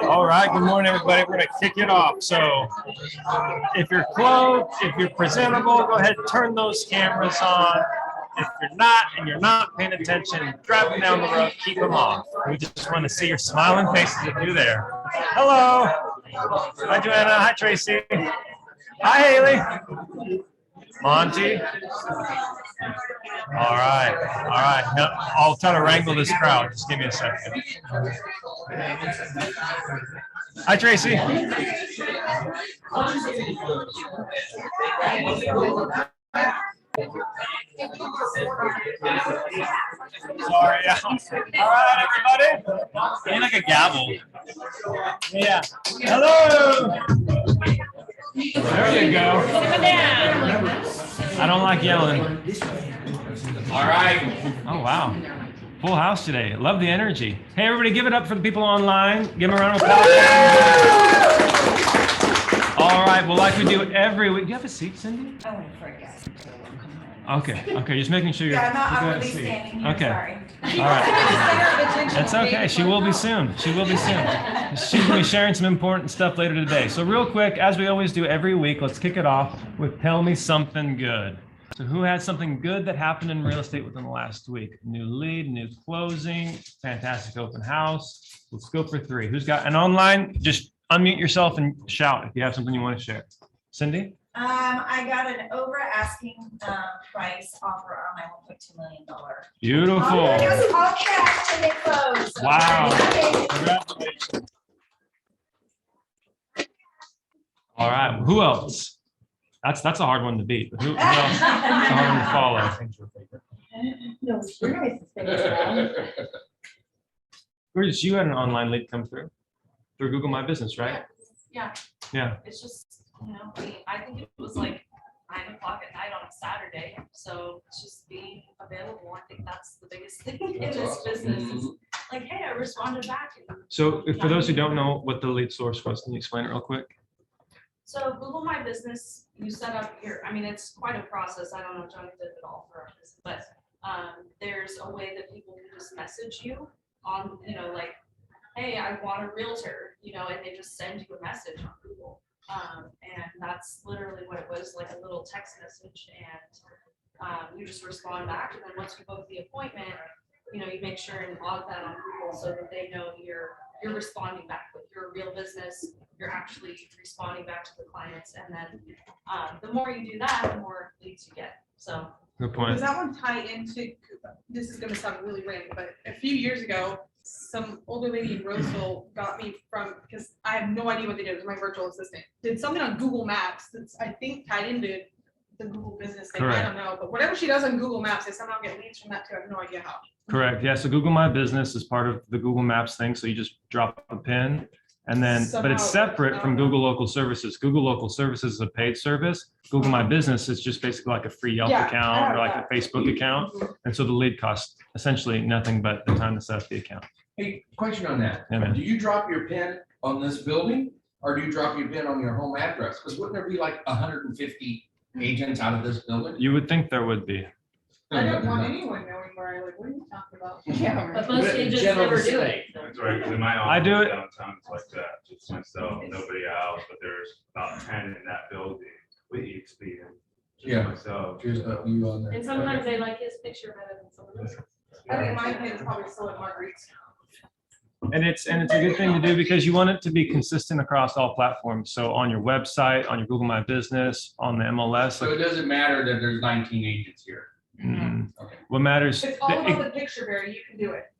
All right, good morning, everybody. We're going to kick it off. So if you're clothed, if you're presentable, go ahead and turn those cameras on. If you're not and you're not paying attention, driving down the road, keep them off. We just want to see your smiling faces if you're there. Hello. Hi, Joanna. Hi, Tracy. Hi, Haley. Monty. All right. All right. Now, I'll try to wrangle this crowd. Just give me a second. Hi, Tracy. Sorry. All right, everybody. I need like a gavel. Yeah. Hello. There you go. I don't like yelling. All right. Oh, wow. Full house today. Love the energy. Hey, everybody, give it up for the people online. Give them a round of applause. All right. Well, like we do every week. Do you have a seat, Cindy? I went for a guess. Okay. Okay. Just making sure you're. Yeah, I'm not really standing here. Okay. Sorry. All right. That's okay. She will be soon. She will be soon. She's going to be sharing some important stuff later today. So real quick, as we always do every week, let's kick it off with Tell Me Something Good. So who had something good that happened in real estate within the last week? New lead, new closing, fantastic open house. Let's go for three. Who's got an online? Just unmute yourself and shout if you have something you want to share. Cindy? I got an over asking price offer on my $1.2 million. Beautiful. All cash and it closed. Wow. Congratulations. All right. Who else? That's a hard one to beat. Who else? It's a hard one to follow. No, you're nice to say that. Where's you had an online lead come through Google My Business, right? Yeah. Yeah. It's just, I think it was like 9 o'clock at night on a Saturday. So it's just being available. I think that's the biggest thing in this business is like, hey, I responded back. So for those who don't know what the lead source was, can you explain it real quick? So Google My Business, you set up it's quite a process. I don't know, Johnny did it all for our business, but there's a way that people can just message you on, like, hey, I want a realtor, and they just send you a message on Google. And that's literally what it was, like a little text message, and you just respond back. And then once you book the appointment, you make sure and log that on Google so that they know you're responding back with your real business. You're actually responding back to the clients, and then the more you do that, the more leads you get. So good point. Does that one tie into? This is going to sound really random, but a few years ago, some older lady in Roseville got me from, because I have no idea what they did. It was my virtual assistant. Did something on Google Maps that's I think tied into the Google business thing. Correct. I don't know, but whatever she does on Google Maps, I somehow get leads from that too. I have no idea how. Correct. Yeah. So Google My Business is part of the Google Maps thing. So you just drop a pin. And then, but it's separate from Google Local Services. Google Local Services is a paid service. Google My Business is just basically like a free Yelp account or like a Facebook account. And so the lead costs essentially nothing but the time to set up the account. Hey, question on that. Yeah, man. Do you drop your pin on this building or do you drop your pin on your home address? Because wouldn't there be like 150 agents out of this building? You would think there would be. I don't want anyone knowing where I live. What are you talking about? Yeah. but most agents never do it. That's right, because in my I do office it. downtown, it's like that, just myself, nobody else, but there's about 10 in that building with each speaker. Yeah. Myself. Just you on there. And sometimes they like his picture better than someone else's. I think my pin's probably still at Marguerite's. And it's a good thing to do because you want it to be consistent across all platforms. So on your website, on your Google My Business, on the MLS. So it doesn't matter that there's 19 agents here. Okay. What matters. It's all about the picture, Barry. You can do it.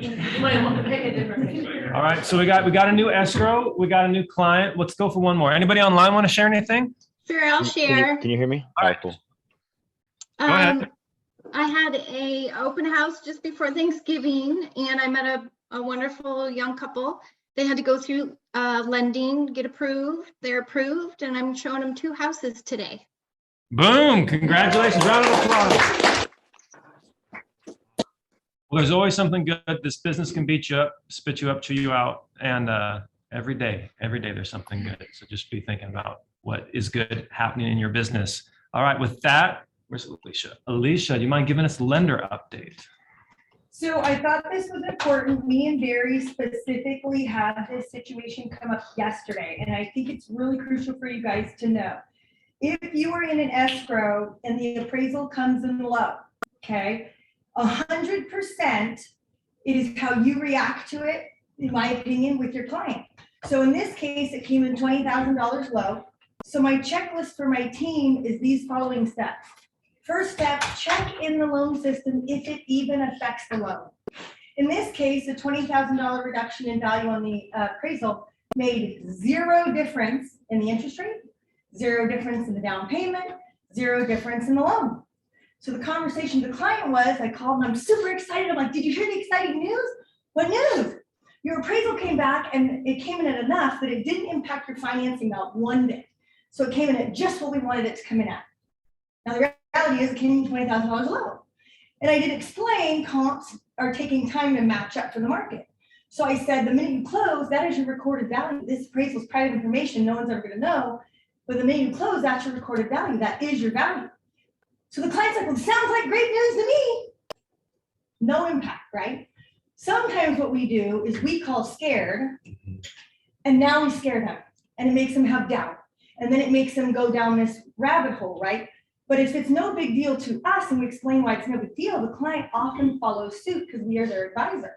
You might want to pick a different picture. All right. So we got a new escrow. We got a new client. Let's go for one more. Anybody online want to share anything? Sure, I'll share. Can you hear me? All right. Cool. Go ahead. I had a open house just before Thanksgiving, and I met a wonderful young couple. They had to go through lending, get approved. They're approved, and I'm showing them 2 houses today. Boom. Congratulations. Round of applause. Well, there's always something good. This business can beat you up, spit you up, chew you out. And every day there's something good. So just be thinking about what is good happening in your business. All right. With that, where's Alicia? Alicia, do you mind giving us lender update? So I thought this was important. Me and Barry specifically had this situation come up yesterday, and I think it's really crucial for you guys to know. If you are in an escrow and the appraisal comes in low, okay, 100%, it is how you react to it, in my opinion, with your client. So in this case, it came in $20,000 low. So my checklist for my team is these following steps. First step, check in the loan system if it even affects the loan. In this case, a $20,000 reduction in value on the appraisal made zero difference in the interest rate, zero difference in the down payment, zero difference in the loan. So the conversation with the client was, I called and I'm super excited. I'm like, did you hear the exciting news? What news? Your appraisal came back and it came in at enough that it didn't impact your financing amount one bit. So it came in at just what we wanted it to come in at. Now the reality is it came in $20,000 low. And I did explain comps are taking time to match up for the market. So I said, the minute you close, that is your recorded value. This appraisal is private information. No one's ever going to know. But the minute you close, that's your recorded value. That is your value. So the client's like, well, sounds like great news to me. No impact, right? Sometimes what we do is we call scared, and now we scare them, and it makes them have doubt. And then it makes them go down this rabbit hole, right? But if it's no big deal to us and we explain why it's no big deal, the client often follows suit because we are their advisor.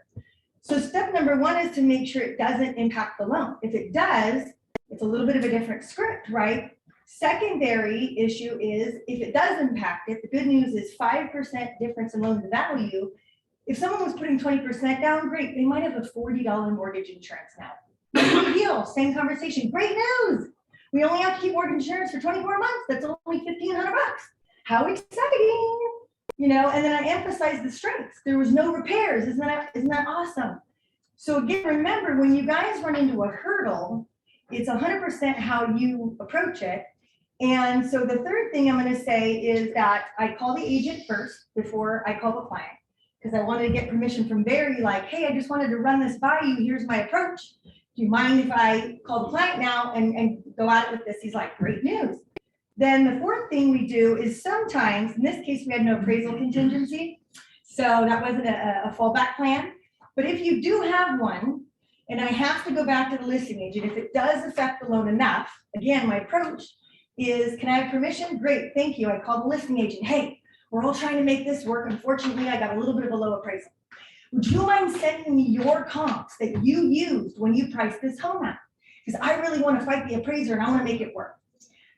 So step number one is to make sure it doesn't impact the loan. If it does, it's a little bit of a different script, right? Secondary issue is if it does impact it, the good news is 5% difference in loan to value. If someone was putting 20% down, great, they might have a $40 mortgage insurance now. No big deal, same conversation, great news. We only have to keep mortgage insurance for 24 months. That's only $1,500. How exciting, you know? And then I emphasize the strengths. There was no repairs. Isn't that awesome? So again, remember when you guys run into a hurdle, it's 100% how you approach it. And so the third thing I'm going to say is that I call the agent first before I call the client because I wanted to get permission from Barry, like, hey, I just wanted to run this by you. Here's my approach. Do you mind if I call the client now and go at it with this? He's like, great news. Then the fourth thing we do is sometimes, in this case, we had no appraisal contingency. So that wasn't a fallback plan. But if you do have one, and I have to go back to the listing agent, if it does affect the loan enough, again, my approach is, can I have permission? Great, thank you. I call the listing agent. Hey, we're all trying to make this work. Unfortunately, I got a little bit of a low appraisal. Would you mind sending me your comps that you used when you priced this home out? Because I really want to fight the appraiser and I want to make it work.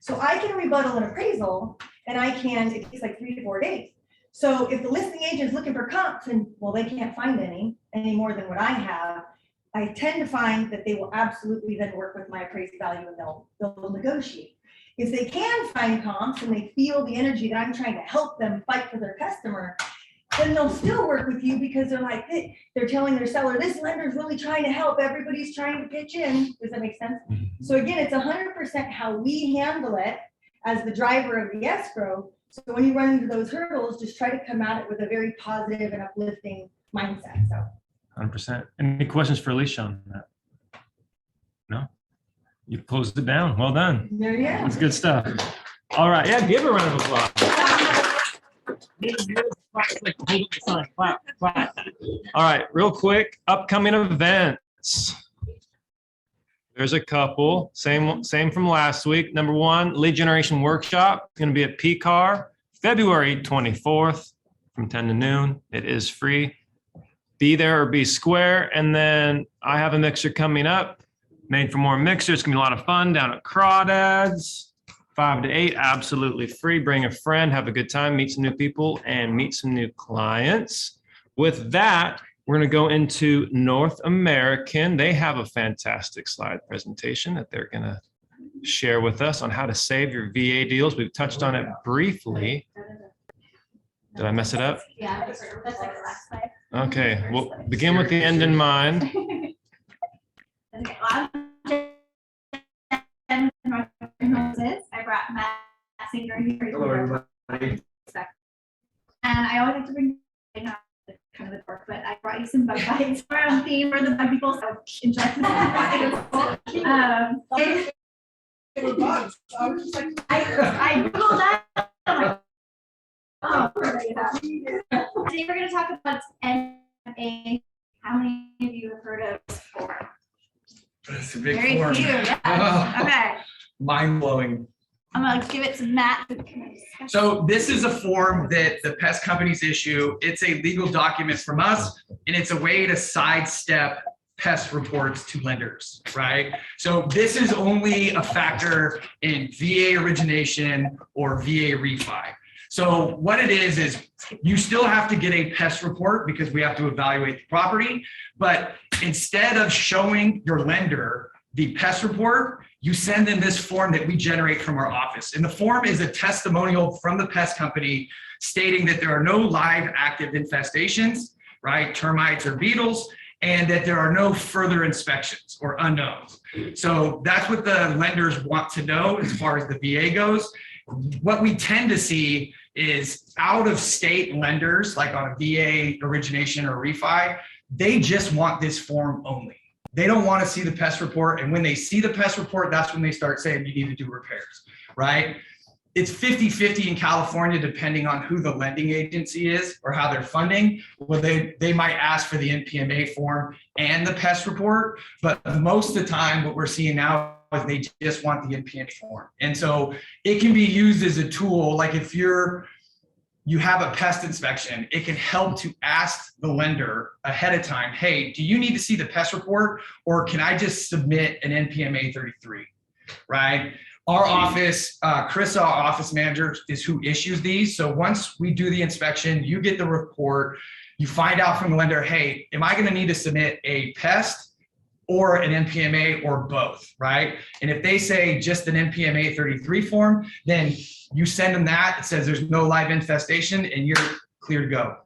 So I can rebuttal an appraisal and it takes like 3 to 4 days. So if the listing agent is looking for comps and, well, they can't find any more than what I have, I tend to find that they will absolutely then work with my appraised value and they'll negotiate. If they can find comps and they feel the energy that I'm trying to help them fight for their customer, then they'll still work with you because they're like, they're telling their seller, this lender's really trying to help. Everybody's trying to pitch in. Does that make sense? So again, it's 100% how we handle it as the driver of the escrow. So when you run into those hurdles, just try to come at it with a very positive and uplifting mindset. So 100%. Any questions for Alicia on that? No? You closed it down. Well done. there you go. That's good stuff. All right. Yeah, give her a round of applause. Clap, clap. All right, real quick, upcoming events. There's a couple, same from last week. Number one, lead generation workshop, going to be at PCAR, February 24th from 10 to noon. It is free. Be there or be square. And then I have a mixer coming up, made for more mixer. It's gonna be a lot of fun down at Crawdads, 5 to 8, absolutely free. Bring a friend, have a good time, meet some new people, and meet some new clients. With that, we're gonna go into North American. They have a fantastic slide presentation that they're gonna share with us on how to save your VA deals. We've touched on it briefly. Did I mess it up? Yeah, that's like the last slide. Okay, we'll begin with the end in mind. Okay, well, I brought Matt Singer here. Hello, everybody. And I always like to bring, kind of the dork, but I brought you some bug bites for our theme for the bug people, so enjoy. I Googled that. I'm like, oh, today we're going to talk about How many of you have heard of this form? It's a big Very form. few, yes. Oh. Okay, Mind blowing. I'm gonna give it to Matt. to kind of discuss. So this is a form that the pest companies issue. It's a legal document from us, and it's a way to sidestep pest reports to lenders, right? So this is only a factor in VA origination or VA refi. So what it is you still have to get a pest report because we have to evaluate the property. But instead of showing your lender the pest report, you send them this form that we generate from our office. And the form is a testimonial from the pest company stating that there are no live active infestations, right? Termites or beetles, and that there are no further inspections or unknowns. So that's what the lenders want to know as far as the VA goes. What we tend to see is out of state lenders, like on a VA origination or refi, they just want this form only. They don't want to see the pest report. And when they see the pest report, that's when they start saying you need to do repairs, right? It's 50-50 in California, depending on who the lending agency is or how they're funding. Well, they might ask for the NPMA form and the pest report, but most of the time what we're seeing now is they just want the NPMA form. And so it can be used as a tool, like if you have a pest inspection, it can help to ask the lender ahead of time, hey, do you need to see the pest report or can I just submit an NPMA 33, right? Our office, Chris, our office manager, is who issues these. So once we do the inspection, you get the report, you find out from the lender, hey, am I gonna need to submit a pest or an NPMA or both, right? And if they say just an NPMA 33 form, then you send them that, it says there's no live infestation and you're clear to go.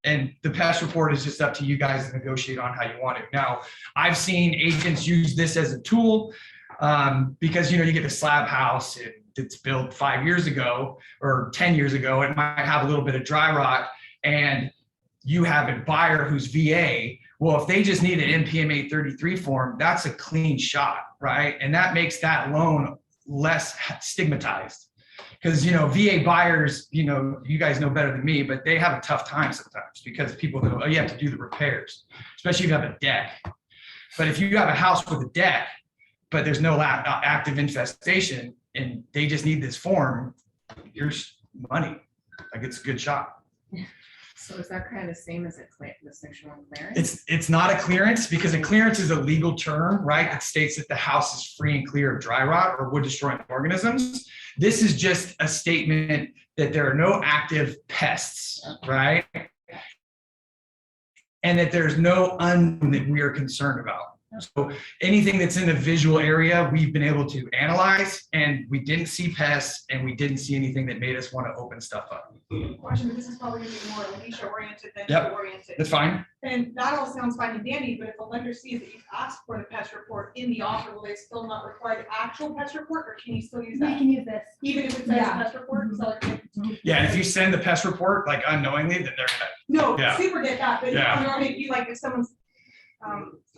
And the pest report is just up to you guys to negotiate on how you want it. Now, I've seen agents use this as a tool because, you get a slab house and it's built 5 years ago or 10 years ago, it might have a little bit of dry rot and you have a buyer who's VA. Well, if they just need an NPMA 33 form, that's a clean shot, right? And that makes that loan less stigmatized. Because, VA buyers, you guys know better than me, but they have a tough time sometimes because people go, oh, you have to do the repairs, especially if you have a deck. But if you have a house with a deck, but there's no active infestation and they just need this form, here's money. Like it's a good shot. So is that kind of the same as the section 1 clearance? It's not a clearance because a clearance is a legal term, right? It states that the house is free and clear of dry rot or wood destroying organisms. This is just a statement that there are no active pests, right? And that there's no unknown that we are concerned about. So anything that's in the visual area, we've been able to analyze and we didn't see pests and we didn't see anything that made us want to open stuff up. Question, this is probably gonna be more Alicia oriented than Yep. you oriented. That's fine. And that all sounds fine and dandy, but if a lender sees that you've asked for the pest report in the offer, will they still not require the actual pest report, or can you still use We that? can use this. Even if it says Yeah. pest report? So like, Yeah, and if you send the pest report like unknowingly, then they're no, Yeah. super get that, but you Yeah. know, you like if someone's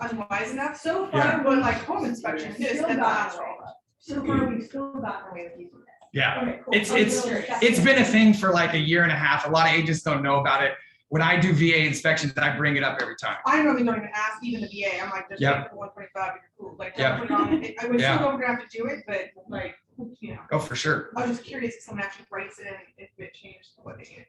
unwise enough, So Yeah. far, but like home inspection, this, Still then got that's it. wrong. so far, we've still gotten away with using this. yeah. Okay, cool. It's been a thing for like a year and a half. A lot of agents don't know about it. When I do VA inspections, I bring it up every time. I normally don't even ask even the VA, I'm like, just Yep. like the 125, you're cool, like, Yep. don't put it on, I would Yeah. still don't have to do it, but like, Oh, for sure. I was just curious if someone actually writes it in, if it changed what they need.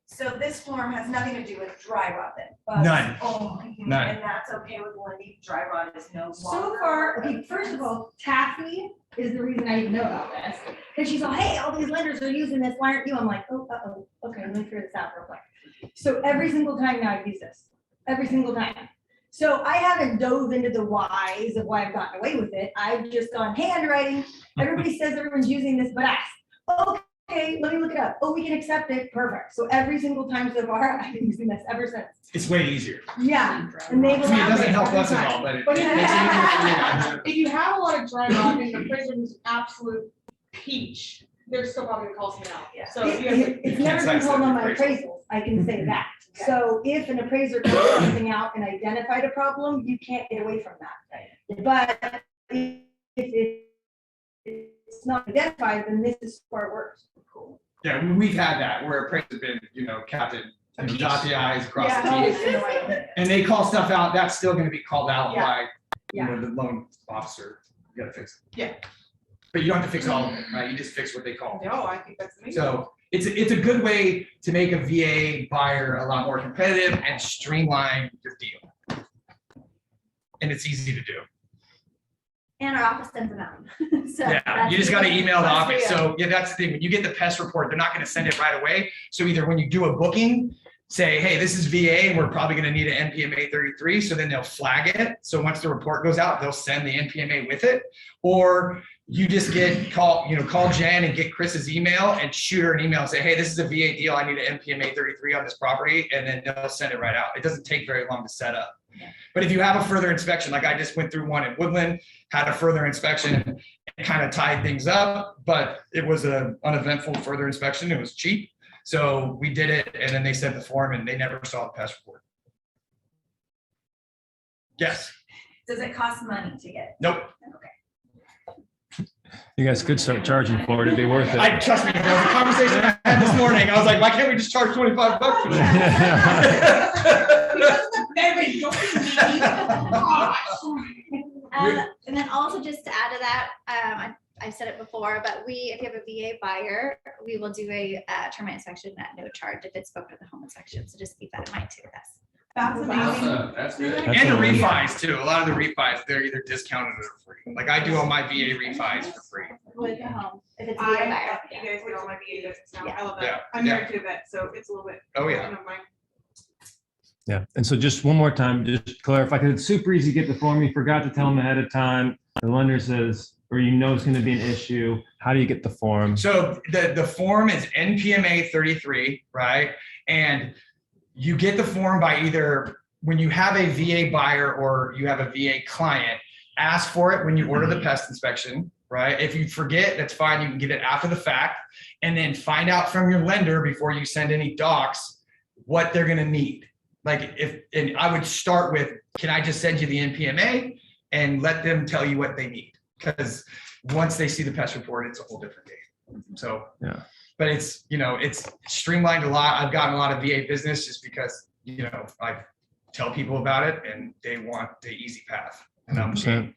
So this form has nothing to do with dry rot then? bugs? None. Oh, None. and that's okay with lending, dry rot is no longer. So far, okay, first of all, Taffy is the reason I even know about this. Because she's all, hey, all these lenders are using this, why aren't you? I'm like, oh, uh-oh, okay, let me figure this out real quick. So every single time now I use this, every single time. So I haven't dove into the whys of why I've gotten away with it. I've just gone, hey, underwriting, everybody says everyone's using this, but us. Okay, let me look it up. Oh, we can accept it, perfect. So every single time so far, I've been using this ever since. It's way easier. Yeah, and they've I mean, it allowed doesn't it help every us at time. all, but it But makes if it easier for you guys. if you have a lot of dry rot and the appraiser is absolute peach, they're still probably gonna call someone out. Yeah. So if you have like, It's You never can't been called on my sidestep the appraisals, I can say that. Okay. So if an appraiser calls something out and identified a problem, you can't get away from that. But if it's not identified, then this is where it works. Cool. Yeah, we've had that where appraisals have been, Captain and dot the i's, cross the Yeah. t's. And they call stuff out, that's still gonna be called out Yeah. by, you know, the loan officer. You gotta fix it. Yeah. But you don't have to fix all of it, right? You just fix what they call. No, I think that's amazing. So it's a good way to make a VA buyer a lot more competitive and streamline your deal. And it's easy to do. And our office sends them out. So Yeah, that's you just gotta email the plus office. we- So yeah, that's the thing. When you get the pest report, they're not gonna send it right away. So either when you do a booking, say, hey, this is VA and we're probably gonna need an NPMA 33. So then they'll flag it. So once the report goes out, they'll send the NPMA with it. Or you just call Jen and get Chris's email and shoot her an email and say, hey, this is a VA deal. I need an NPMA 33 on this property. And then they'll send it right out. It doesn't take very long to set up. Yeah. But if you have a further inspection, like I just went through one in Woodland, had a further inspection and kind of tied things up, but it was an uneventful further inspection. It was cheap. So we did it and then they sent the form and they never saw the pest report. Yes. Does it cost money to get? Nope. You guys could start charging for it. It'd be worth it. I trust me, there was a conversation I had this morning. I was like, why can't we just charge $25 for that? And then also just to add to that, I've said it before, but if you have a VA buyer, we will do a termite inspection at no charge if it's booked with the home inspection. So just keep that in mind too, guys. That's amazing. That's good. That's And the amazing. refis too. A lot of the refis, they're either discounted or free. Like I do all my VA refis for free. With the home, if it's a VA buyer. You guys get all my VA business now. Yeah. I love Yeah. that. I'm married to a vet, so it's a little bit. Oh, yeah. I don't mind. Yeah, and so just one more time, just to clarify, because it's super easy to get the form. You forgot to tell them ahead of time. The lender says, or you know it's going to be an issue. How do you get the form? So the form is NPMA 33, right? And you get the form by either when you have a VA buyer or you have a VA client, ask for it when you order the pest inspection, right? If you forget, that's fine. You can get it after the fact and then find out from your lender before you send any docs what they're going to need. Like and I would start with, can I just send you the NPMA and let them tell you what they need? Because once they see the pest report, it's a whole different game. So, Yeah. But it's, it's streamlined a lot. I've gotten a lot of VA business just because, I tell people about it and they want the easy path. And I'm 100%.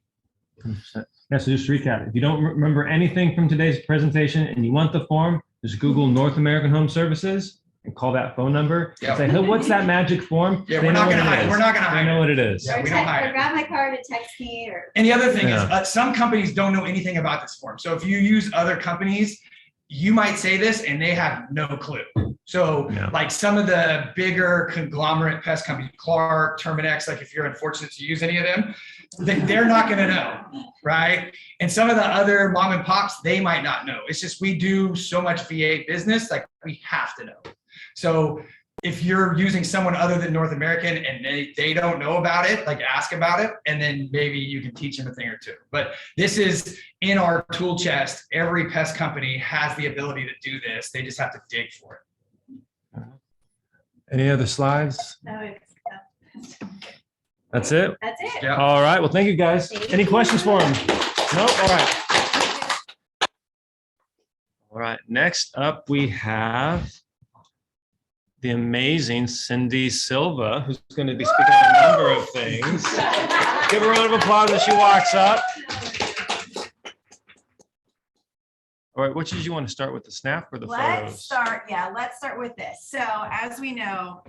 100%. Yeah, so just to recap, if you don't remember anything from today's presentation and you want the form, just Google North American Home Services and call that phone number. Yep. Say, hey, what's that magic form? Yeah, They we're know not what gonna it hide it. is. We're not gonna They hide know it. what it is. Yeah, we don't hide Or it. grab my card and text me or. And the other thing Yeah. is, some companies don't know anything about this form. So if you use other companies, you might say this and they have no clue. So Yeah. like some of the bigger conglomerate pest companies, Clark, Terminex, like if you're unfortunate to use any of them, they're not going to know, right? And some of the other mom and pops, they might not know. It's just we do so much VA business, like we have to know. So if you're using someone other than North American and they don't know about it, like ask about it, and then maybe you can teach them a thing or two. But this is in our tool chest. Every pest company has the ability to do this. They just have to dig for it. Any other slides? No, That's it? that's it. Yeah. All right. Well, thank you guys. Thank Any you. questions for him? Nope. All right. All right. Next up, we have the amazing Cindy Silva, who's going to be speaking on a number of things. Give her a round of applause as she walks up. All right. Which did you want to start with, the snap or the Let's photos? let's start with this. So as we know,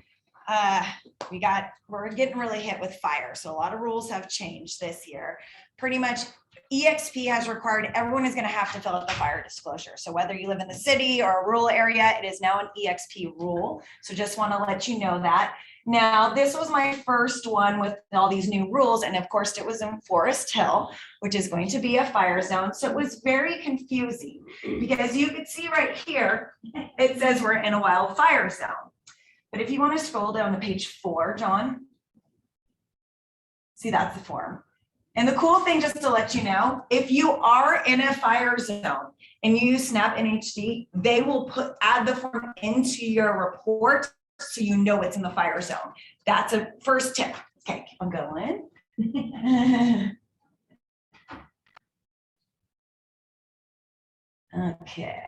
we're getting really hit with fire. So a lot of rules have changed this year. Pretty much EXP has required everyone is going to have to fill out the fire disclosure. So whether you live in the city or a rural area, it is now an EXP rule. So just want to let you know that. Now, this was my first one with all these new rules. And of course, it was in Forest Hill, which is going to be a fire zone. So it was very confusing because you could see right here, it says we're in a wildfire zone. But if you want to scroll down to page 4, John, see, that's the form. And the cool thing, just to let you know, if you are in a fire zone and you use Snap NHD, they will add the form into your report so you know it's in the fire zone. That's a first tip. Okay, keep on going. Okay.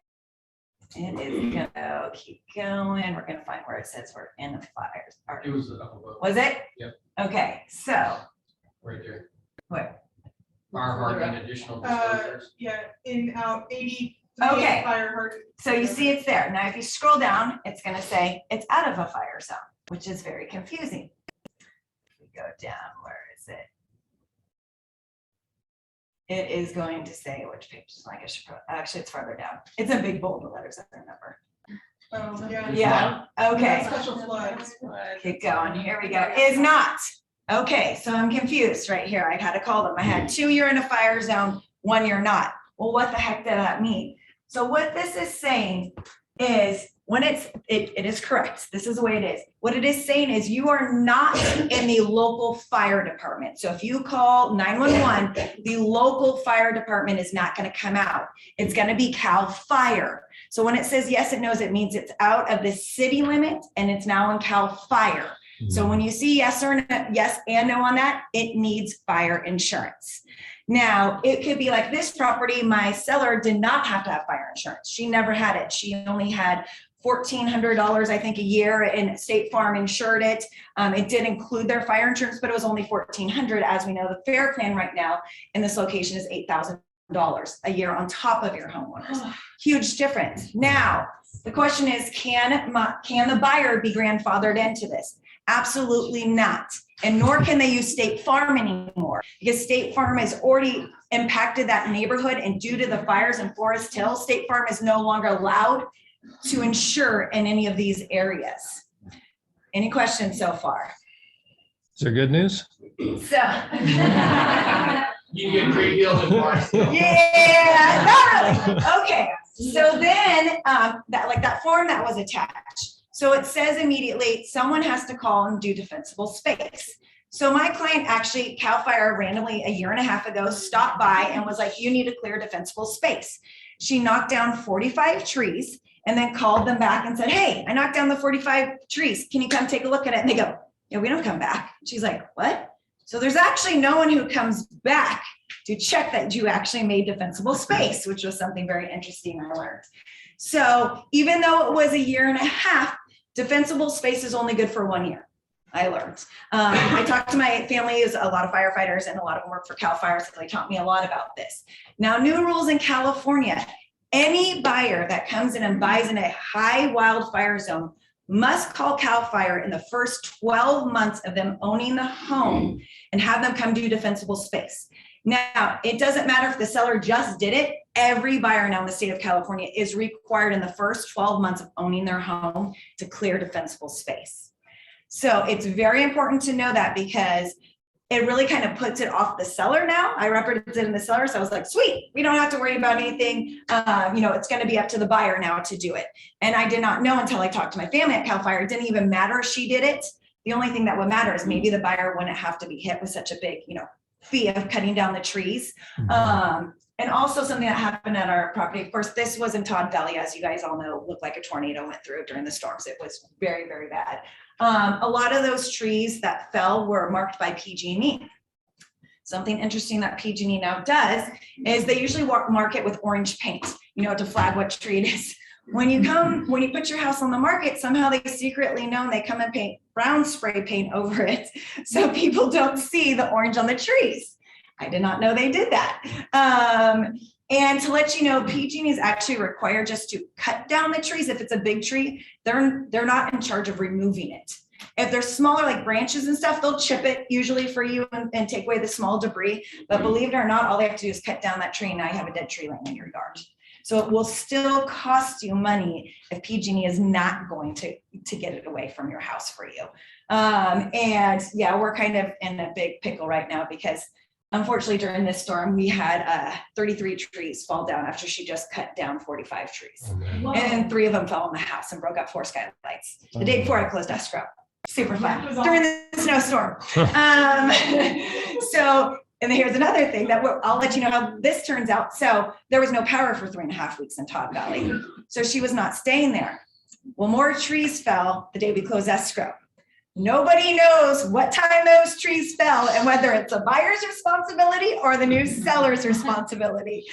It is gonna keep going. We're gonna find where it says we're in a fire. It was up above, Was it? Yep. Okay, so, right there. what? Fire hardening additional disclosures. Yeah, in out 80. Okay. Fire hardened. So you see it's there. Now, if you scroll down, it's gonna say it's out of a fire zone, which is very confusing. If we go down, where is it? It is going to say which page is like, I should, actually, it's farther down. It's in big bold letters, I remember. Oh, yeah. Yeah, okay. Special floods. Keep going. Here we go. Is not. Okay, so I'm confused right here. I had to call them. I had 2 you're in a fire zone, 1 you're not. Well, what the heck did that mean? So what this is saying is when it is correct. This is the way it is. What it is saying is you are not in the local fire department. So if you call 911, the local fire department is not going to come out. It's going to be CAL FIRE. So when it says yes, it knows, it means it's out of the city limit and it's now in CAL FIRE. So when you see yes or no, yes and no on that, it needs fire insurance. Now, it could be like this property, my seller did not have to have fire insurance. She never had it. She only had $1,400, I think, a year, and State Farm insured it. It did include their fire insurance, but it was only $1,400. As we know, the FAIR plan right now in this location is $8,000 a year on top of your homeowners. Huge difference. Now, the question is, can the buyer be grandfathered into this? Absolutely not. And nor can they use State Farm anymore, because State Farm has already impacted that neighborhood, and due to the fires in Forest Hill, State Farm is no longer allowed to insure in any of these areas. Any questions so far? Is there good news? So. You get great deals in Forest Hill. Yeah, not really. Okay, so then that form that was attached. So it says immediately someone has to call and do defensible space. So my client actually, CAL FIRE randomly a year and a half ago stopped by and was like, you need to clear defensible space. She knocked down 45 trees and then called them back and said, hey, I knocked down the 45 trees. Can you come take a look at it? And they go, yeah, we don't come back. She's like, what? So there's actually no one who comes back to check that you actually made defensible space, which was something very interesting I learned. So even though it was a year and a half, defensible space is only good for 1 year. I learned. I talked to my family, is a lot of firefighters, and a lot of them work for CAL FIRE, so they taught me a lot about this. Now, new rules in California, any buyer that comes in and buys in a high wildfire zone must call CAL FIRE in the first 12 months of them owning the home and have them come do defensible space. Now, it doesn't matter if the seller just did it. Every buyer now in the state of California is required in the first 12 months of owning their home to clear defensible space. So it's very important to know that, because it really kind of puts it off the seller now. I represented the seller, so I was like, sweet, we don't have to worry about anything. It's going to be up to the buyer now to do it. And I did not know until I talked to my family at CAL FIRE. It didn't even matter if she did it. The only thing that would matter is maybe the buyer wouldn't have to be hit with such a big, fee of cutting down the trees. And also something that happened at our property, of course, this was in Todd Valley, as you guys all know, looked like a tornado went through during the storms. It was very, very bad. A lot of those trees that fell were marked by PG&E. Something interesting that PG&E now does is they usually mark it with orange paint, to flag what tree it is. When you put your house on the market, somehow they secretly know, and they come and paint brown spray paint over it so people don't see the orange on the trees. I did not know they did that. And to let you know, PG&E is actually required just to cut down the trees. If it's a big tree, they're not in charge of removing it. If they're smaller, like branches and stuff, they'll chip it usually for you and take away the small debris. But believe it or not, all they have to do is cut down that tree, and now you have a dead tree laying in your yard. So it will still cost you money if PG&E is not going to get it away from your house for you. And yeah, we're kind of in a big pickle right now, because unfortunately during this storm, we had 33 trees fall down after she just cut down 45 trees. Oh, and 3 of them fell on the house and broke up 4 skylights. The day before I closed escrow. Super fun during the snowstorm. And here's another thing that I'll let you know how this turns out. So there was no power for 3.5 weeks in Todd Valley. So she was not staying there. Well, more trees fell the day we closed escrow. Nobody knows what time those trees fell and whether it's a buyer's responsibility or the new seller's responsibility.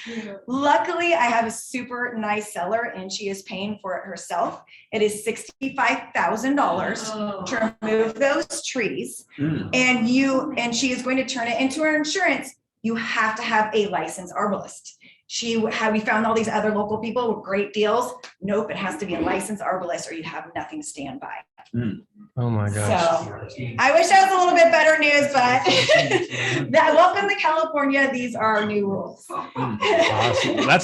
Luckily, I have a super nice seller and she is paying for it herself. It is $65,000 to remove those trees. And she is going to turn it into her insurance. You have to have a licensed arborist. We found all these other local people with great deals. Nope, it has to be a licensed arborist or you have nothing to stand by. Oh my gosh. So I wish that was a little bit better news, but welcome to California. These are our new rules. Awesome.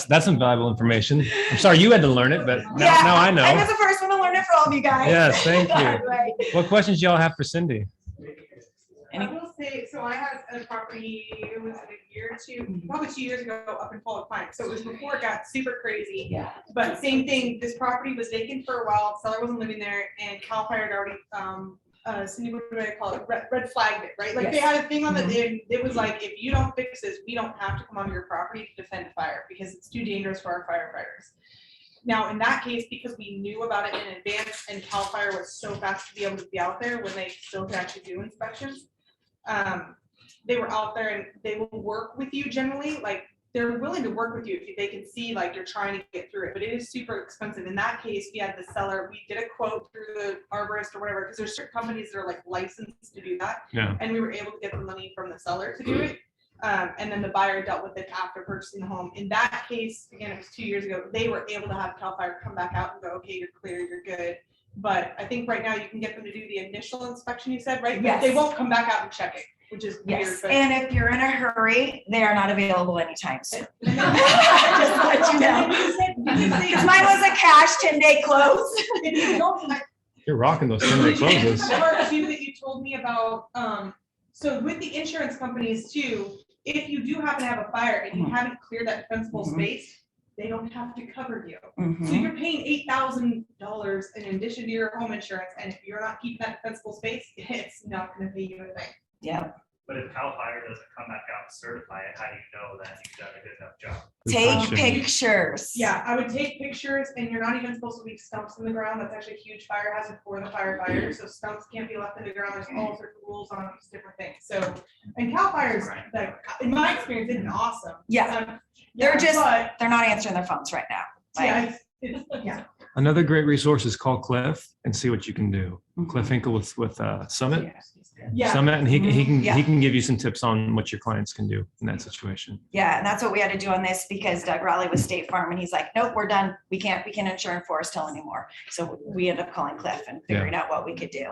That's some valuable information. I'm sorry you had to learn it, but now I know. I was the first one to learn it for all of you guys. Yes, thank you. Right. What questions do y'all have for Cindy? I will say, so I had a property, it was a year or two, probably 2 years ago up in Fall Pine. So it was before it got super crazy. Yeah. But same thing, this property was vacant for a while, seller wasn't living there, and Cal Fire had already, Cindy, what do I call it? Red flagged it, right? Like they had a thing on the, it was like, if you don't fix this, we don't have to come onto your property to defend a fire because it's too dangerous for our firefighters. Now, in that case, because we knew about it in advance and Cal Fire was so fast to be able to be out there when they still could actually do inspections, they were out there and they will work with you generally, like they're willing to work with you if they can see like you're trying to get through it, but it is super expensive. In that case, we had the seller, we did a quote through the arborist or whatever, because there's certain companies that are like licensed to do that. Yeah. And we were able to get the money from the seller to do it. And then the buyer dealt with it after purchasing the home. In that case, again, it was 2 years ago, they were able to have Cal Fire come back out and go, okay, you're clear, you're good. But I think right now you can get them to do the initial inspection, you said, right? Yes. They won't come back out and check it, which is weird. Yes, But and if you're in a hurry, they are not available anytime soon. Just to let you know. Because mine was a cash 10-day close. if you don't, You're rocking those 10-day closes. part two that you told me about, so with the insurance companies too, if you do happen to have a fire and you haven't cleared that defensible space, they don't have to cover you. So you're paying $8,000 in addition to your home insurance, and if you're not keeping that defensible space, it's not gonna pay you a thing. Yeah. But if Cal Fire doesn't come back out and certify it, how do you know that you've done a good enough job? Take pictures. Yeah, I would take pictures, and you're not even supposed to leave stumps in the ground. That's actually a huge fire hazard for the firefighters. So stumps can't be left in the ground. There's all sorts of rules on these different things. So, and Cal Fire's, like, in my experience, they've been awesome. Yeah. Yeah, They're not answering their phones right now. Like, yeah. Another great resource is call Cliff and see what you can do. Cliff Hinkle with Summit. Yeah. Summit, and he Yeah. can give you some tips on what your clients can do in that situation. yeah, and that's what we had to do on this because Doug Raleigh was State Farm and he's like, nope, we're done. We can't insure in Forest Hill anymore. So we ended up calling Cliff and figuring out what we could do.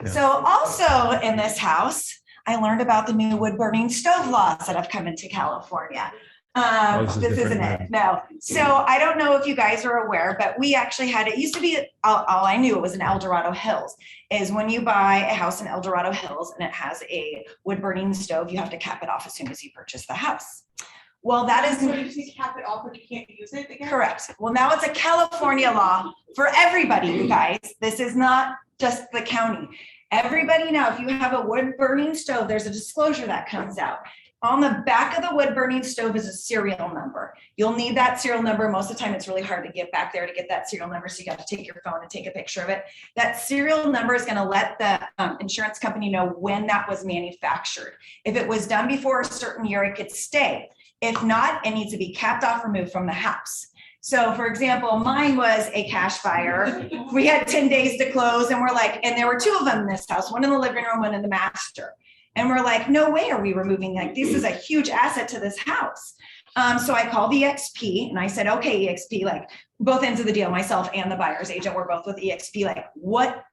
Yeah. So also in this house, I learned about the new wood burning stove laws that have come into California. This isn't it. No. So I don't know if you guys are aware, but we actually had, it used to be, all I knew it was in El Dorado Hills, is when you buy a house in El Dorado Hills and it has a wood burning stove, you have to cap it off as soon as you purchase the house. Well, that is. So you just cap it off when you can't use it again? Correct. Well, now it's a California law for everybody, you guys. This is not just the county. Everybody now, if you have a wood burning stove, there's a disclosure that comes out. On the back of the wood burning stove is a serial number. You'll need that serial number. Most of the time, it's really hard to get back there to get that serial number. So you got to take your phone and take a picture of it. That serial number is going to let the insurance company know when that was manufactured. If it was done before a certain year, it could stay. If not, it needs to be capped off, removed from the house. So for example, mine was a cash fire. We had 10 days to close and we're like, and there were two of them in this house, one in the living room, one in the master. And we're like, no way are we removing, like, this is a huge asset to this house. So I called EXP and I said, okay, EXP, like both ends of the deal, myself and the buyer's agent, we're both with EXP, like, what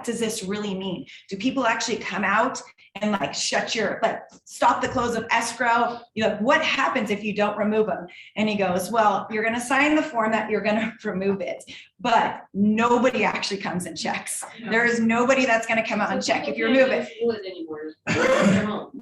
does this really mean? Do people actually come out and like stop the close of escrow? You're like, what happens if you don't remove them? And he goes, well, you're going to sign the form that you're going to remove it, but nobody actually comes and checks. There is nobody that's going to come out and check if you remove it.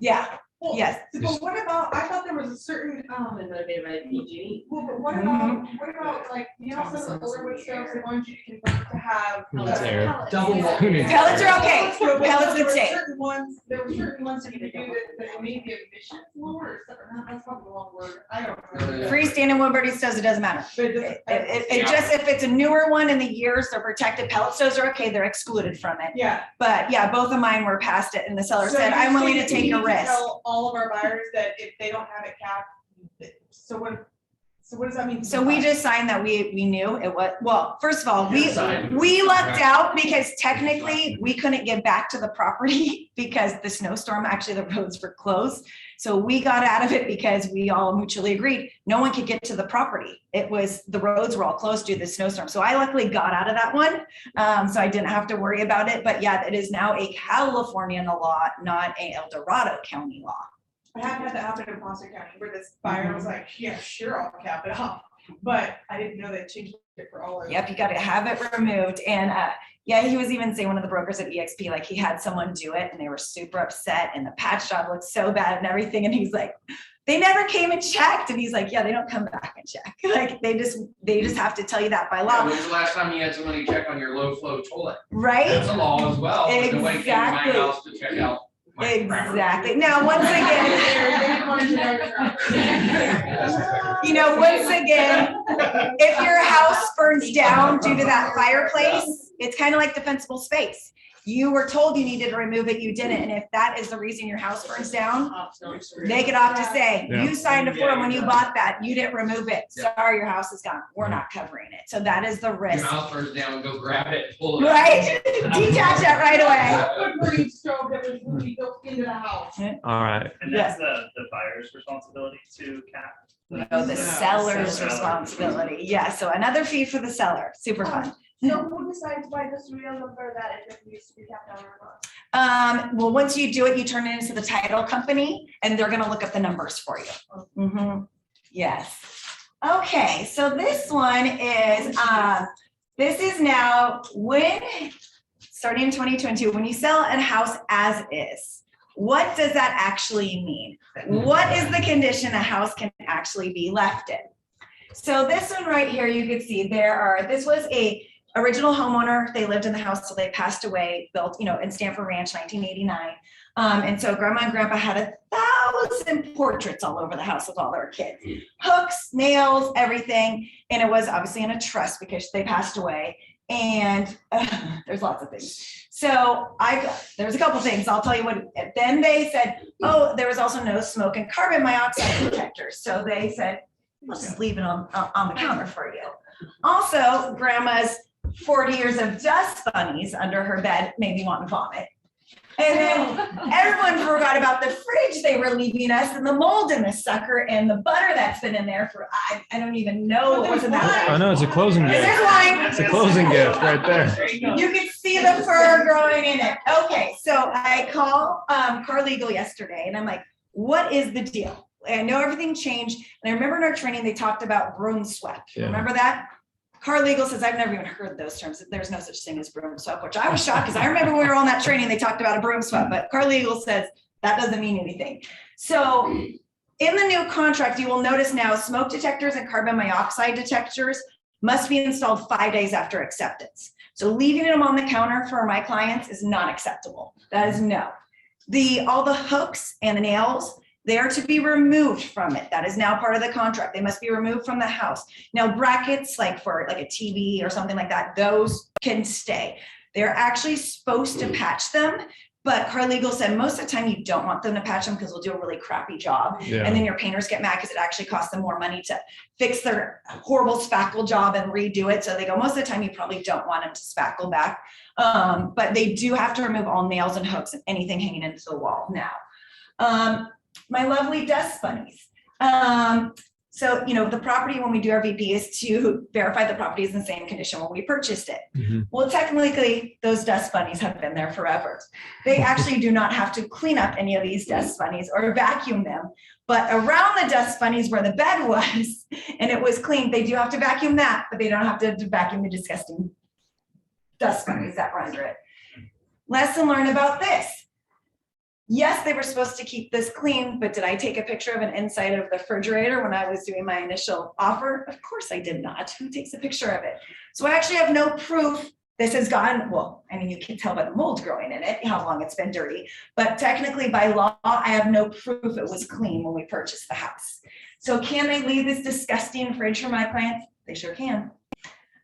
Yeah. Well, Yes. But what about, I thought there was a certain, well, but what about like, you know, some of the older wood stoves, they want you to convert to have. It's air. Pellets. Double wall. Pellets are okay. Pellets There could were stay. certain ones, that you could do that made the emissions lower, or something. That's probably the wrong word, I don't know. Freestanding Woodbury stoves, it doesn't matter. But it It just, if it's a newer one in the years, they're protected. Pellet stoves are okay, they're excluded from it. Yeah. But yeah, both of mine were past it and the seller So said, you're I'm willing to saying take we a need to risk. tell all of our buyers that if they don't have it capped, so what does that mean? So we just signed that we knew it was, well, first of all, You signed. we lucked out because technically we couldn't get back to the property because the snowstorm, actually the roads were closed. So we got out of it because we all mutually agreed, no one could get to the property. It was, the roads were all closed due to the snowstorm. So I luckily got out of that one. So I didn't have to worry about it. But yeah, it is now a California law, not a El Dorado County law. I have had that happen in Foster County where this buyer was like, yeah, sure, I'll cap it off. But I didn't know they changed it for all of. Yep, you gotta have it removed. And yeah, he was even saying, one of the brokers at EXP, like he had someone do it and they were super upset and the patch job looked so bad and everything. And he's like, they never came and checked. And he's like, yeah, they don't come back and check. Like they just have to tell you that by Yeah, law, when's the last time you had somebody check on your low flow toilet? right? That's a law as well. but nobody came to my Exactly. house to check out my crapper. Exactly. Now, once again, you know, once again, if your house burns down due to that fireplace, it's kind of like defensible space. You were told you needed to remove it, you didn't. And if that is the reason your house burns down, they could opt to say, Yeah. you signed a form when you bought that, you didn't remove it. Sorry, your house is gone. We're not covering it. So that is the Your risk. house burns down, go grab it, pull it. out. Right? Detach it right away. Wood-burning stove that was really built into the house. All right. And that's the buyer's responsibility to cap. No, the seller's responsibility. Yeah, so another fee for the seller. Super fun. So who decides by the serial number that it needs to be kept on or not? Well, once you do it, you turn it into the title company and they're gonna look up the numbers for you. Mhm. Yes. Okay, so this one is, this is now when, starting in 2022, when you sell a house as is, what does that actually mean? What is the condition a house can actually be left in? So this one right here, you can see this was a original homeowner. They lived in the house till they passed away, built, in Stanford Ranch, 1989. And so grandma and grandpa had 1,000 portraits all over the house with all their kids, hooks, nails, everything. And it was obviously in a trust because they passed away. And there's lots of things. So there's a couple things. I'll tell you what. Then they said, oh, there was also no smoke and carbon monoxide detectors. So they said, we'll just leave it on the counter for you. Also, grandma's 40 years of dust bunnies under her bed made me want to vomit. And then everyone forgot about the fridge they were leaving us and the mold in the sucker and the butter that's been in there for, I don't even know what was in that. I know it's a closing gift. There's wine. It's a closing gift right there. You can see the fur growing in it. Okay, so I call Car Legal yesterday and I'm like, what is the deal? I know everything changed. And I remember in our training, they talked about broom swept. Yeah. Remember that? Car Legal says, I've never even heard those terms. There's no such thing as broom swept, which I was shocked because I remember when we were on that training, they talked about a broom swept, but Car Legal says that doesn't mean anything. So in the new contract, you will notice now smoke detectors and carbon monoxide detectors must be installed 5 days after acceptance. So leaving them on the counter for my clients is not acceptable. That is no. All the hooks and the nails, they are to be removed from it. That is now part of the contract. They must be removed from the house. Now brackets, like for like a TV or something like that, those can stay. They're actually supposed to patch them, but Car Legal said most of the time you don't want them to patch them because they'll do a really crappy job. Yeah. And then your painters get mad because it actually costs them more money to fix their horrible spackle job and redo it. So they go, most of the time you probably don't want them to spackle back. But they do have to remove all nails and hooks and anything hanging into the wall now. My lovely dust bunnies. So, the property when we do our VP is to verify the property is in the same condition when we purchased it. Mm-hmm. Well, technically, those dust bunnies have been there forever. They actually do not have to clean up any of these dust bunnies or vacuum them. But around the dust bunnies where the bed was, and it was clean, they do have to vacuum that, but they don't have to vacuum the disgusting dust bunnies that were under it. Lesson learned about this. yes, they were supposed to keep this clean, but did I take a picture of an inside of the refrigerator when I was doing my initial offer? Of course I did not. Who takes a picture of it? So I actually have no proof this has gone, well, I mean, you can tell by the mold growing in it, how long it's been dirty, but technically by law, I have no proof it was clean when we purchased the house. So can they leave this disgusting fridge for my clients? They sure can.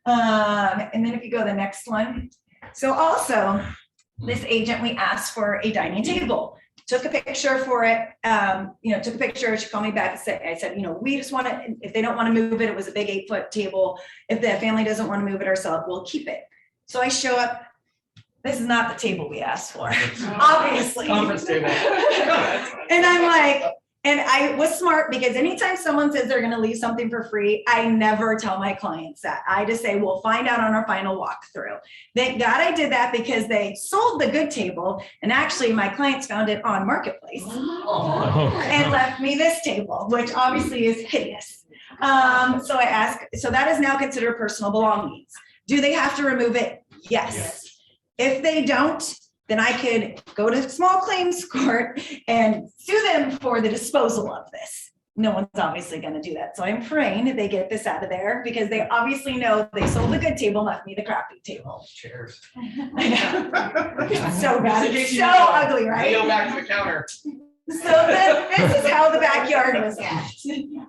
And then if you go to the next one. So also, this agent, we asked for a dining table. Took a picture for it, took a picture, she called me back and said, I said, we just want to, if they don't want to move it, it was a big 8-foot table. If the family doesn't want to move it or sell it, we'll keep it. So I show up, this is not the table we asked for, obviously. Conference table. And I'm like, and I was smart because anytime someone says they're gonna leave something for free, I never tell my clients that. I just say, we'll find out on our final walkthrough. Thank God I did that because they sold the good table. And actually my clients found it on Marketplace and left me this table, which obviously is hideous. So I asked, so that is now considered personal belongings. Do they have to remove it? Yes. If they don't, then I could go to small claims court and sue them for the disposal of this. No one's obviously going to do that. So I'm praying they get this out of there because they obviously know they sold the good table, left me the crappy table. Chairs. I know. It's so bad. It's so ugly, right? Go back to the counter. So then this is how the backyard was left.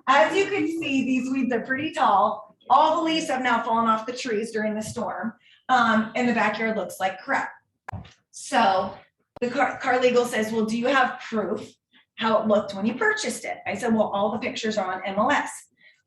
As you can see, these weeds are pretty tall. All the leaves have now fallen off the trees during the storm. And the backyard looks like crap. So the car legal says, well, do you have proof how it looked when you purchased it? I said, well, all the pictures are on MLS.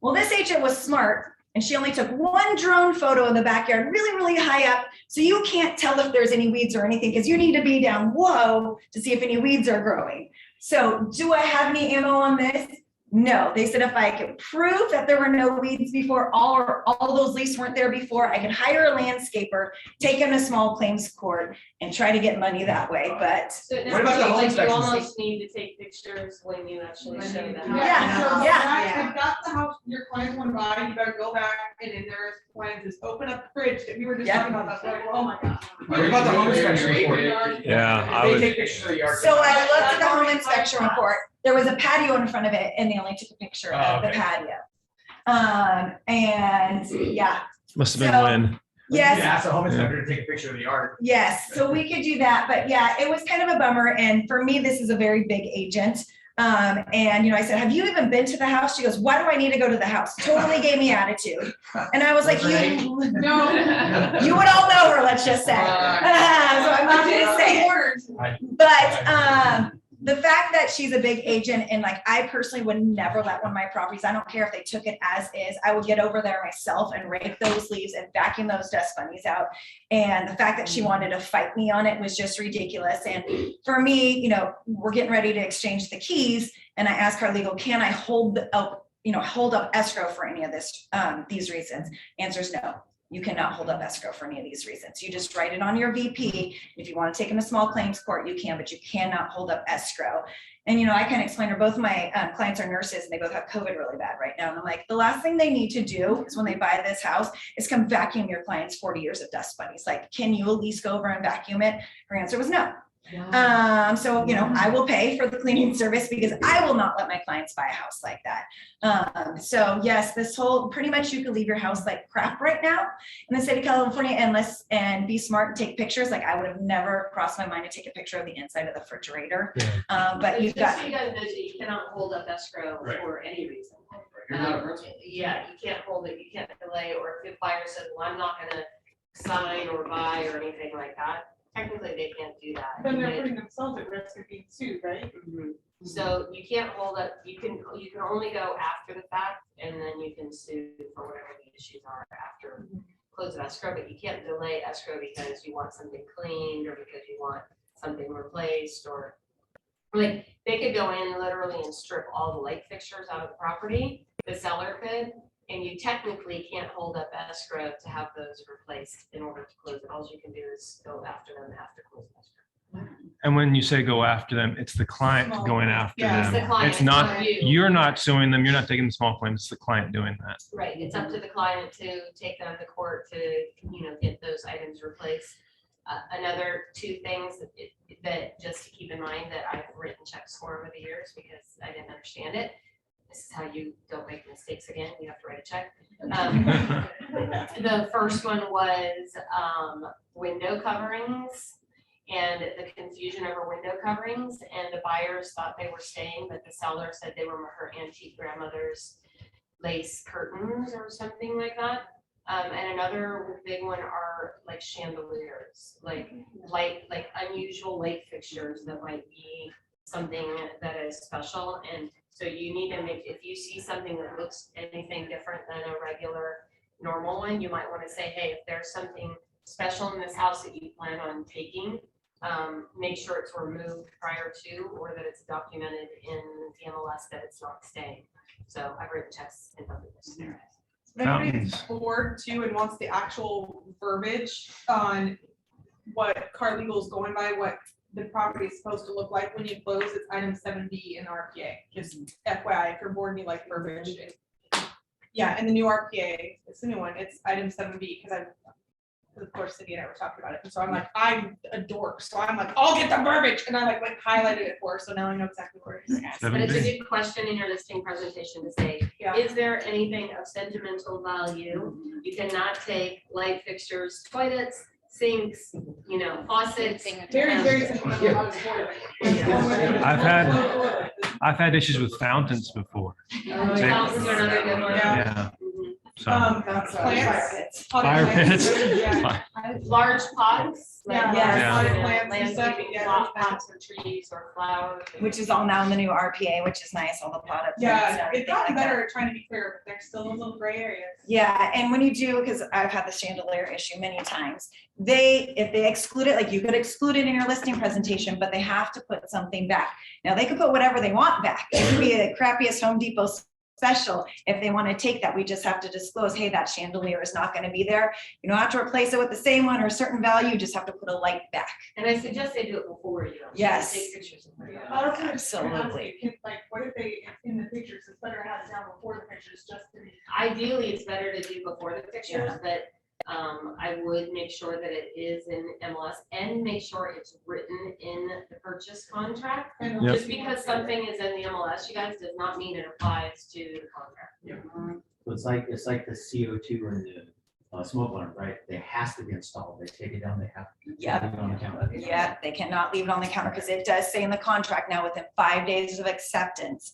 Well, this agent was smart and she only took one drone photo of the backyard really, really high up. So you can't tell if there's any weeds or anything because you need to be down low to see if any weeds are growing. So do I have any ammo on this? No, they said if I could prove that there were no weeds before, all those leaves weren't there before, I could hire a landscaper, take them to small claims court and try to get money that way, but. So What about the home you inspection? almost need to take pictures when you actually show the house. Yeah. So Yeah. if that's the house your clients want to buy, you better go back and in their plans is open up the fridge. We were just Yeah. talking about that, so like, oh my God. What about the home inspection report? Yeah, They take pictures of the yard. So I looked at the home inspection report, there was a patio in front of it and they only took a picture of the okay. patio. And yeah, Must have been So- when. yes. Ask the home inspector to take a picture of the yard. Yes, so we could do that, but yeah, it was kind of a bummer. And for me, this is a very big agent. And I said, have you even been to the house? She goes, why do I need to go to the house? Totally gave me attitude. And I was like, No. you would all know her, let's just say. So I'm not gonna say it. But the fact that she's a big agent and like, I personally would never let one of my properties, I don't care if they took it as is, I would get over there myself and rake those leaves and vacuum those dust bunnies out. And the fact that she wanted to fight me on it was just ridiculous. And for me, we're getting ready to exchange the keys. And I asked our legal, can I hold up escrow for any of these reasons? Answer is no. You cannot hold up escrow for any of these reasons. You just write it on your VP. If you want to take them to small claims court, you can, but you cannot hold up escrow. And, I kind of explained her, both of my clients are nurses and they both have COVID really bad right now. And I'm like, the last thing they need to do is when they buy this house is come vacuum your client's 40 years of dust bunnies. Like, can you at least go over and vacuum it? Her answer was no. So, I will pay for the cleaning service because I will not let my clients buy a house like that. So yes, this whole, pretty much you could leave your house like crap right now in the state of California and be smart and take pictures. Like I would have never crossed my mind to take a picture of the inside of the refrigerator. But you've got. You guys know that you cannot hold up escrow for any reason. You're not a principal. Yeah, you can't hold it, you can't delay, or if the buyer says, well, I'm not gonna sign or buy or anything like that. Technically, they can't do that. Then they're putting themselves at risk of being sued, right? So you can't hold up, you can only go after the fact and then you can sue for whatever the issues are after close of escrow, but you can't delay escrow because you want something cleaned or because you want something replaced or like they could go in literally and strip all the light fixtures out of the property, the seller could, and you technically can't hold up escrow to have those replaced in order to close it. All you can do is go after them after close escrow. And when you say go after them, it's the client going after them. It's the client, It's not, you. you're not suing them. You're not taking the small claims. It's the client doing that. Right, it's up to the client to take them to court to, get those items replaced. Another two things that just to keep in mind that I've written checks for over the years because I didn't understand it. This is how you don't make mistakes again. You have to write a check. The first one was window coverings and the confusion over window coverings. And the buyers thought they were staying, but the seller said they were her antique grandmother's lace curtains or something like that. And another big one are like chandeliers, like unusual light fixtures that might be something that is special. And so you need to make, if you see something that looks anything different than a regular normal one, you might want to say, hey, if there's something special in this house that you plan on taking, make sure it's removed prior to, or that it's documented in the MLS that it's not staying. So I've written checks in both of those scenarios. If anybody's bored too and wants the actual verbiage on what car legal is going by, what the property is supposed to look like when you close, it's item 7B in RPA. Just FYI, if you're bored and you like verbiage. Yeah, and the new RPA, it's the new one, it's item 7B, because of course Cindy and I were talking about it. And so I'm like, I'm a dork. So I'm like, I'll get the verbiage. And I like highlighted it for her. So now I know exactly where it is. But it's a good question in your listing presentation to say, is there anything of sentimental value? You cannot take light fixtures, toilets, sinks, faucets. Very sentimental. I've had issues with fountains before. Fountains are another good one. Yeah. So Plants. fire pits. Large pots. Landscaping, pots or trees or flowers. Which is all now in the new RPA, which is nice, all the pot up. Yeah, it's gotten better at trying to be clear, but there's still those little gray areas. Yeah, and when you do, because I've had the chandelier issue many times, if they exclude it, like you could exclude it in your listing presentation, but they have to put something back. Now, they could put whatever they want back. It could be the crappiest Home Depot special. If they want to take that, we just have to disclose, hey, that chandelier is not going to be there. You don't have to replace it with the same one or a certain value, you just have to put a light back. And I suggest they do it before you. Yes. Take pictures of it. Absolutely. Like, what if they, in the pictures, it's better to have it down before the pictures, just to be. Ideally, it's better to do before the pictures, but I would make sure that it is in MLS and make sure it's written in the purchase contract. And Just because something is in the MLS, you guys, does not mean it applies to the contract. So it's like the CO2 and the smoke alarm, right? They has to be installed. They take it down, they have to. Yeah. Leave it on the counter. Yeah, they cannot leave it on the counter because it does say in the contract now within 5 days of acceptance,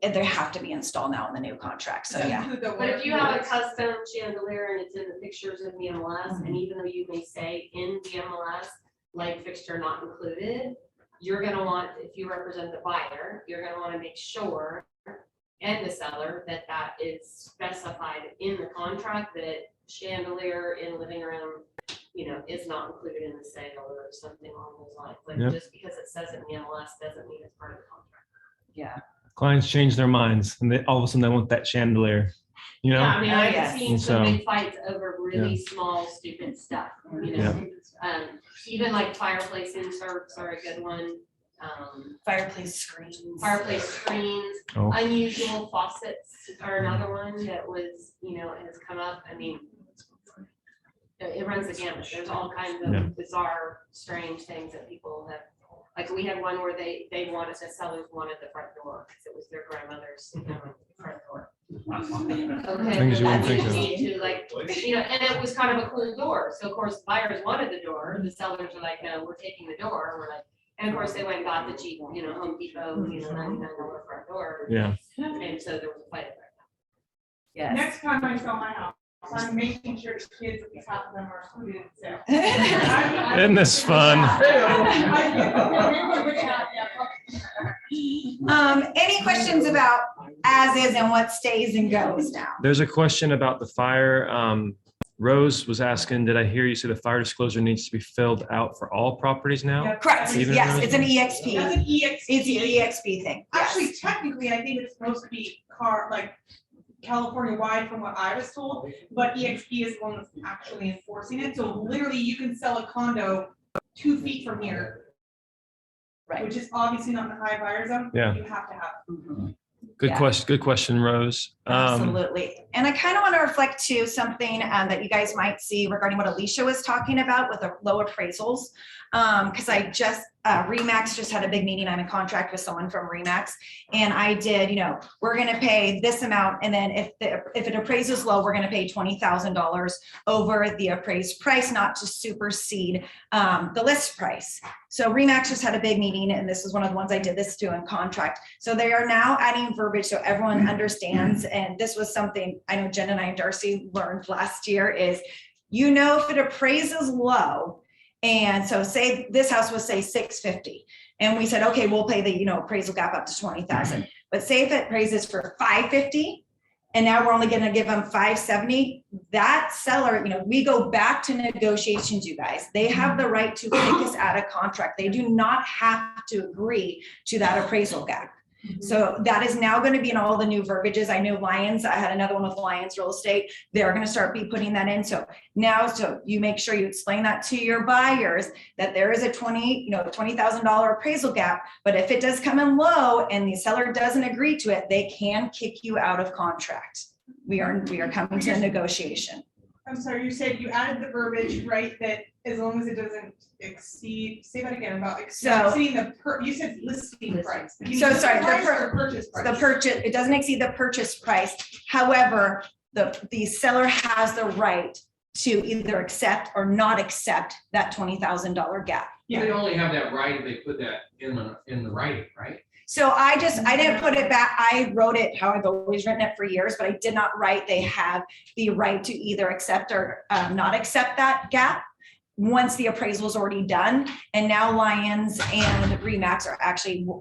they have to be installed now in the new contract. So yeah. But if you have a custom chandelier and it's in the pictures in the MLS, and even though you may say in the MLS, light fixture not included, you're gonna want, if you represent the buyer, you're gonna wanna make sure, and the seller, that that is specified in the contract, that chandelier in living room, is not included in the sale or something along those lines. Like, just because it says it in the MLS doesn't mean it's part of the contract. Yeah. Clients change their minds and all of a sudden they want that chandelier, Yeah, I mean, I've yes. seen And some so- big fights over really small, stupid stuff, even like fireplace inserts are a good one. Fireplace screens. Fireplace screens, Oh. unusual faucets are another one that was, has come up. I mean, it runs the gamut. There's all kinds Yeah. of bizarre, strange things that people have. Like, we had one where the sellers wanted the front door because it was their grandmother's front door. Okay, Things you wouldn't that's think of. easy to, like, and it was kind of a cool door. So of course buyers wanted the door. The sellers are like, no, we're taking the door. We're like, and of course they went and got the cheap, Home Depot, $99 front door. Yeah. And so there was a fight about that. Yes. Next time I sell my house, I'm making sure the kids, at least half of them are included in sale. Isn't this fun? Any questions about as is and what stays and goes now? There's a question about the fire. Rose was asking, did I hear you say the fire disclosure needs to be filled out for all properties now? Correct, Even yes, those it's an ones? EXP. That's an EXP. It's an EXP thing. yes. Actually, technically, I think it's supposed to be California wide from what I was told, but EXP is the one that's actually enforcing it. So literally you can sell a condo 2 feet from here. Right. Which is obviously not in the high buyer zone. Yeah. You have to have. Good Yeah. question. Good question, Rose. Absolutely. And I kind of want to reflect to something that you guys might see regarding what Alicia was talking about with the low appraisals. Because I just, Remax just had a big meeting. I'm in contract with someone from Remax. And I did, we're going to pay this amount. And then if it appraises low, we're going to pay $20,000 over the appraised price, not to supersede the list price. So Remax just had a big meeting, and this is one of the ones I did this to in contract. So they are now adding verbiage so everyone understands. And this was something I know Jen and I and Darcy learned last year is, if it appraises low, and so say this house was say 650, and we said, okay, we'll pay the, appraisal gap up to 20,000. But say if it appraises for 550, and now we're only going to give them 570, that seller, we go back to negotiations, you guys. They have the right to kick us out of contract. They do not have to agree to that appraisal gap. So that is now going to be in all the new verbiages. I know Lions, I had another one with Lions Real Estate. They're going to start be putting that in. So now, so you make sure you explain that to your buyers that there is a $20,000 appraisal gap. But if it does come in low and the seller doesn't agree to it, they can kick you out of contract. We are coming to a negotiation. I'm sorry, you said you added the verbiage, right, that as long as it doesn't exceed, say that again about exceeding you said listing price. So sorry, purchase price. The purchase, it doesn't exceed the purchase price. However, the seller has the right to either accept or not accept that $20,000 gap. Yeah, they only have that right if they put that in the writing, right? So I didn't put it back. I wrote it how I've always written it for years, but I did not write they have the right to either accept or not accept that gap once the appraisal is already done. And now Lions and Remax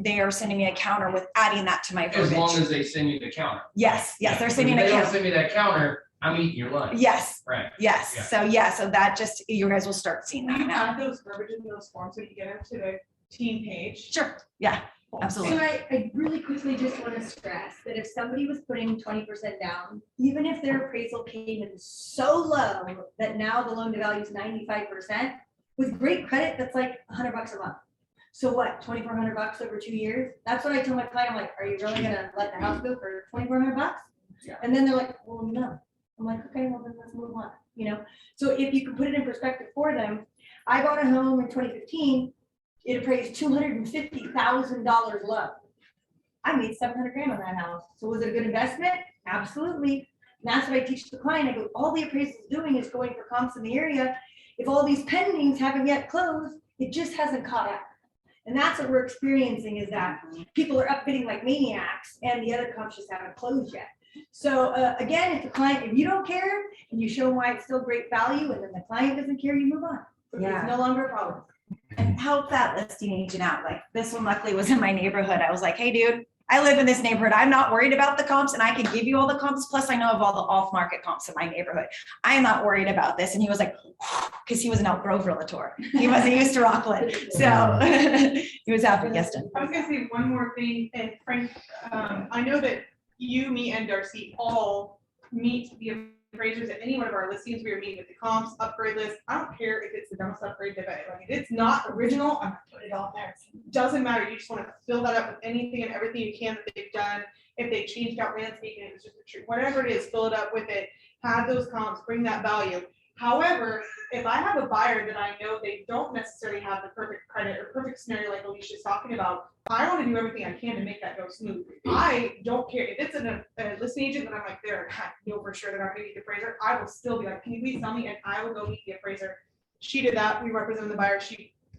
they are sending me a counter with adding that to my verbiage. As long as they send you the counter. Yes, they're sending a If they counter. don't send me that counter, I'm eating your lunch. Yes. Right. Yes. Yeah. So that just, you guys will start seeing that You now. add those verbiage in those forms when you get them to the team page. Sure. Yeah. Absolutely. So I really quickly just want to stress that if somebody was putting 20% down, even if their appraisal came in so low that now the loan to value is 95%, with great credit, that's like $100 a month. So what, $2,400 over 2 years? That's what I tell my client. I'm like, are you really gonna let the house go for $2,400? Yeah. And then they're like, well, no. I'm like, okay, well then let's move on. So if you can put it in perspective for them, I bought a home in 2015. It appraised $250,000 low. I made $700,000 on that house. So was it a good investment? Absolutely. And that's what I teach the client. I go, all the appraisal is doing is going for comps in the area. If all these pendings haven't yet closed, it just hasn't caught up. And that's what we're experiencing is that people are upbidding like maniacs and the other comps just haven't closed yet. So again, if you don't care and you show why it's still great value and then the client doesn't care, you move on. It's no longer a problem. And help that listing agent out. Like this one luckily was in my neighborhood. I was like, hey dude, I live in this neighborhood. I'm not worried about the comps and I can give you all the comps. Plus I know of all the off-market comps in my neighborhood. I am not worried about this. And he was like, because he was an Elk Grove realtor. He wasn't used to Rockland. So he was happy. Yes, Jen. I was gonna say one more thing, and Frank, I know that you, me, and Darcy all meet the appraisers at any one of our listings. We are meeting with the comps, upgrade list. I don't care if it's the dumbest upgrade they've ever, like, if it's not original, I'm gonna put it on there. Doesn't matter. You just want to fill that up with anything and everything you can that they've done. If they changed out landscaping, it was just a tree, whatever it is, fill it up with it. Have those comps, bring that value. However, if I have a buyer that I know they don't necessarily have the perfect credit or perfect scenario like Alicia's talking about, I want to do everything I can to make that go smooth. I don't care if it's a listing agent that I'm like, they're know for sure that I'm gonna meet the appraiser. I will still be like, can you please tell me? And I will go meet the appraiser. She did that. We represented the buyer.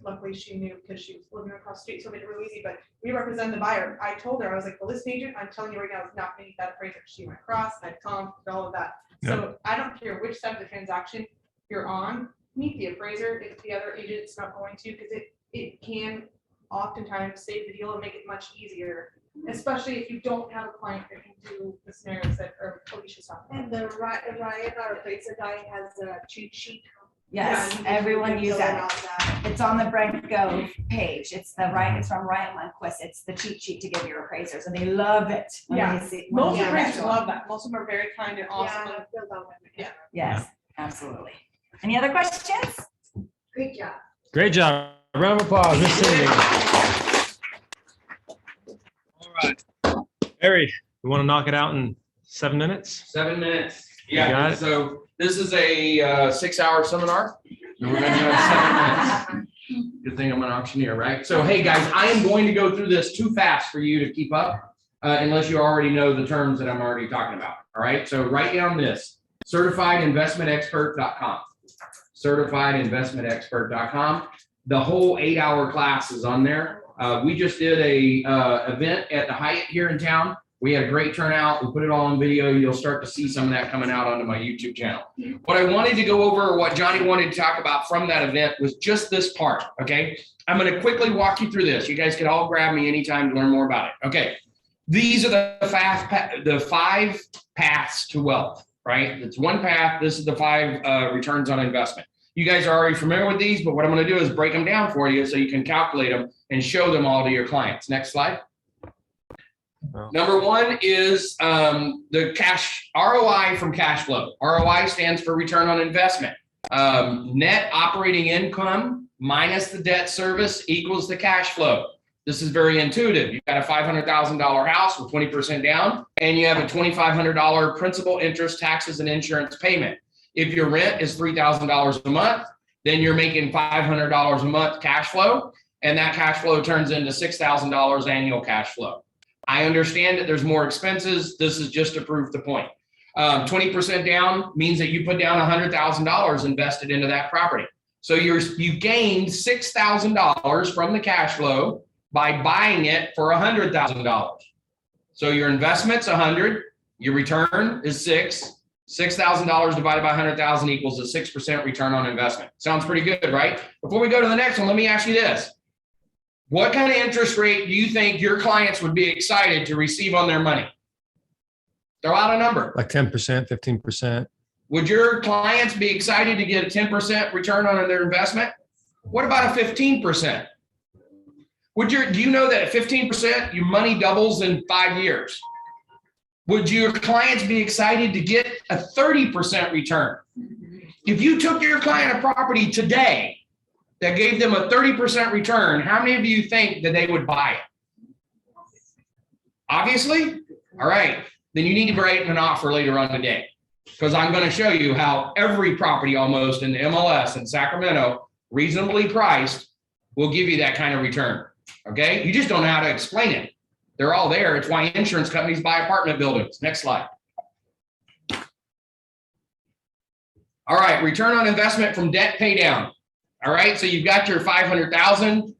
Luckily she knew because she was living across the street, so it made it real easy. But we represent the buyer. I told her, I was like, the listing agent, I'm telling you right now, is not gonna meet that appraiser. She went across, I comped, all of that. So I don't care which side of the transaction you're on, meet the appraiser if the other agent's not going to, because it can oftentimes save the deal and make it much easier, especially if you don't have a client that can do the scenarios that Alicia's talking about. And the Ryan, our appraiser guy, has a cheat sheet. Yes, Yeah, everyone use fill that. out It's on the Brent Gove page. It's from Ryan Lundquist. It's the cheat sheet to give your appraisers and they love it. when Yeah, they see- most when they appraisers see it. love that. Most of them are very kind and awesome. Yeah, I filled out one. Yeah. Yes, absolutely. Any other questions? Great job. Great job. Round of applause. Miss Cindy. All right. Barry, we want to knock it out in 7 minutes? 7 minutes. You got Yeah, it? so this is a 6-hour seminar. And we're gonna have 7 minutes. Good thing I'm an auctioneer, right? So, hey, guys, I am going to go through this too fast for you to keep up, unless you already know the terms that I'm already talking about. All right, so write down this, certifiedinvestmentexpert.com. Certifiedinvestmentexpert.com. The whole 8-hour class is on there. We just did a event at the Hyatt here in town. We had a great turnout. We put it all on video. You'll start to see some of that coming out onto my YouTube channel. What I wanted to go over, or what Johnny wanted to talk about from that event, was just this part, okay? I'm going to quickly walk you through this. You guys can all grab me anytime to learn more about it. Okay, these are the 5 paths to wealth, right? It's one path. This is the 5 returns on investment. You guys are already familiar with these, but what I'm going to do is break them down for you so you can calculate them and show them all to your clients. Next slide. Number 1 is the cash ROI from cash flow. ROI stands for return on investment. Net operating income minus the debt service equals the cash flow. This is very intuitive. You've got a $500,000 house with 20% down, and you have a $2,500 principal, interest, taxes, and insurance payment. If your rent is $3,000 a month, then you're making $500 a month cash flow, and that cash flow turns into $6,000 annual cash flow. I understand that there's more expenses. This is just to prove the point. 20% down means that you put down $100,000 invested into that property. So you gained $6,000 from the cash flow by buying it for $100,000. So your investment's 100, your return is 6. $6,000 divided by 100,000 equals a 6% return on investment. Sounds pretty good, right? Before we go to the next one, let me ask you this. What kind of interest rate do you think your clients would be excited to receive on their money? Throw out a number. Like 10%, 15%. Would your clients be excited to get a 10% return on their investment? What about a 15%? Do you know that at 15%, your money doubles in 5 years? Would your clients be excited to get a 30% return? If you took your client a property today that gave them a 30% return, how many of you think that they would buy it? Obviously? All right. Then you need to write an offer later on today, because I'm going to show you how every property almost in the MLS in Sacramento, reasonably priced, will give you that kind of return. Okay? You just don't know how to explain it. They're all there. It's why insurance companies buy apartment buildings. Next slide. All right, return on investment from debt pay down. All right, so you've got your $500,000,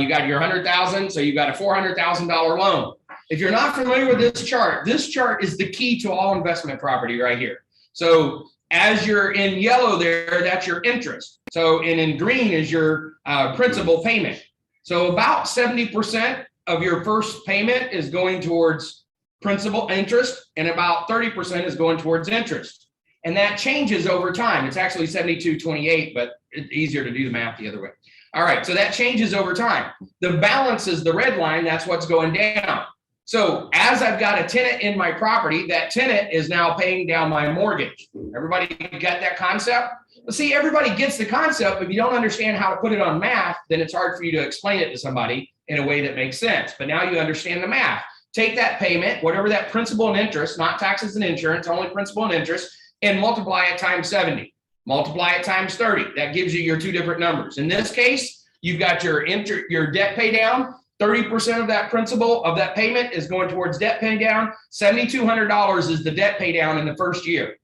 you got your $100,000, so you've got a $400,000 loan. If you're not familiar with this chart is the key to all investment property right here. So as you're in yellow there, that's your interest. So in green is your principal payment. So about 70% of your first payment is going towards principal interest, and about 30% is going towards interest. And that changes over time. It's actually 72-28, but it's easier to do the math the other way. All right, so that changes over time. The balance is the red line, that's what's going down. So as I've got a tenant in my property, that tenant is now paying down my mortgage. Everybody got that concept? Well, see, everybody gets the concept, but if you don't understand how to put it on math, then it's hard for you to explain it to somebody in a way that makes sense. But now you understand the math. Take that payment, whatever that principal and interest, not taxes and insurance, only principal and interest, and multiply it times 70. Multiply it times 30. That gives you your 2 different numbers. In this case, you've got your debt pay down. 30% of that principal of that payment is going towards debt pay down. $7,200 is the debt pay down in the first year.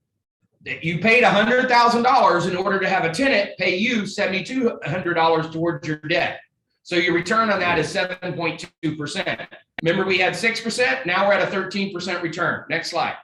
You paid $100,000 in order to have a tenant pay you $7,200 towards your debt. So your return on that is 7.2%. Remember, we had 6%. Now we're at a 13% return. Next slide.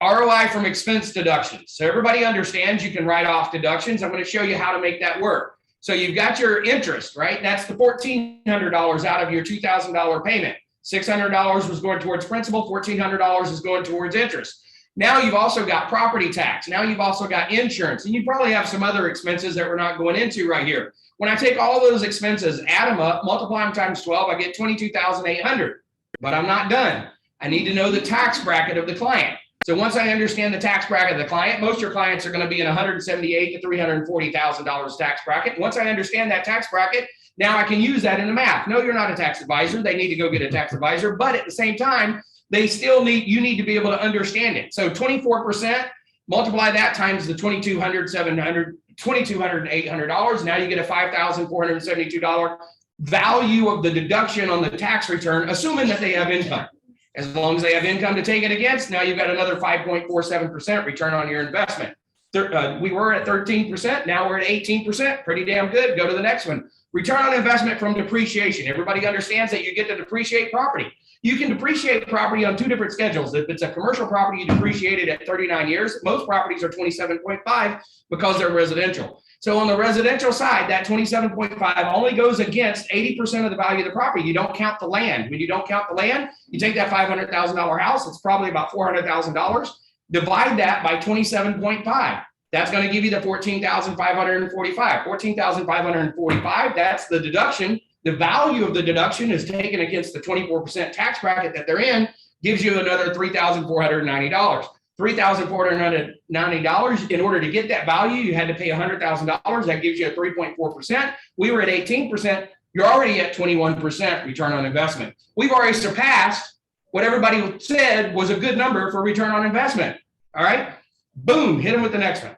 ROI from expense deductions. So everybody understands you can write off deductions. I'm going to show you how to make that work. So you've got your interest, right? That's the $1,400 out of your $2,000 payment. $600 was going towards principal. $1,400 is going towards interest. Now you've also got property tax. Now you've also got insurance. And you probably have some other expenses that we're not going into right here. When I take all those expenses, add them up, multiply them times 12, I get $22,800. But I'm not done. I need to know the tax bracket of the client. So once I understand the tax bracket of the client, most of your clients are going to be in $178,000 to $340,000 tax bracket. Once I understand that tax bracket, now I can use that in the math. No, you're not a tax advisor. They need to go get a tax advisor. But at the same time, you need to be able to understand it. So 24%, multiply that times the $2,200, $2,200 and $800. Now you get a $5,472 value of the deduction on the tax return, assuming that they have income. As long as they have income to take it against, now you've got another 5.47% return on your investment. We were at 13%, now we're at 18%, pretty damn good. Go to the next one. Return on investment from depreciation. Everybody understands that you get to depreciate property. You can depreciate property on two different schedules. If it's a commercial property, you depreciate it at 39 years. Most properties are 27.5 because they're residential. So on the residential side, that 27.5 only goes against 80% of the value of the property. You don't count the land. When you don't count the land, you take that $500,000 house, it's probably about $400,000. Divide that by 27.5. That's going to give you the $14,545. $14,545, that's the deduction. The value of the deduction is taken against the 24% tax bracket that they're in, gives you another $3,490. $3,490. In order to get that value, you had to pay $100,000. That gives you a 3.4%. We were at 18%. You're already at 21% return on investment. We've already surpassed what everybody said was a good number for return on investment. All right, boom, hit them with the next one.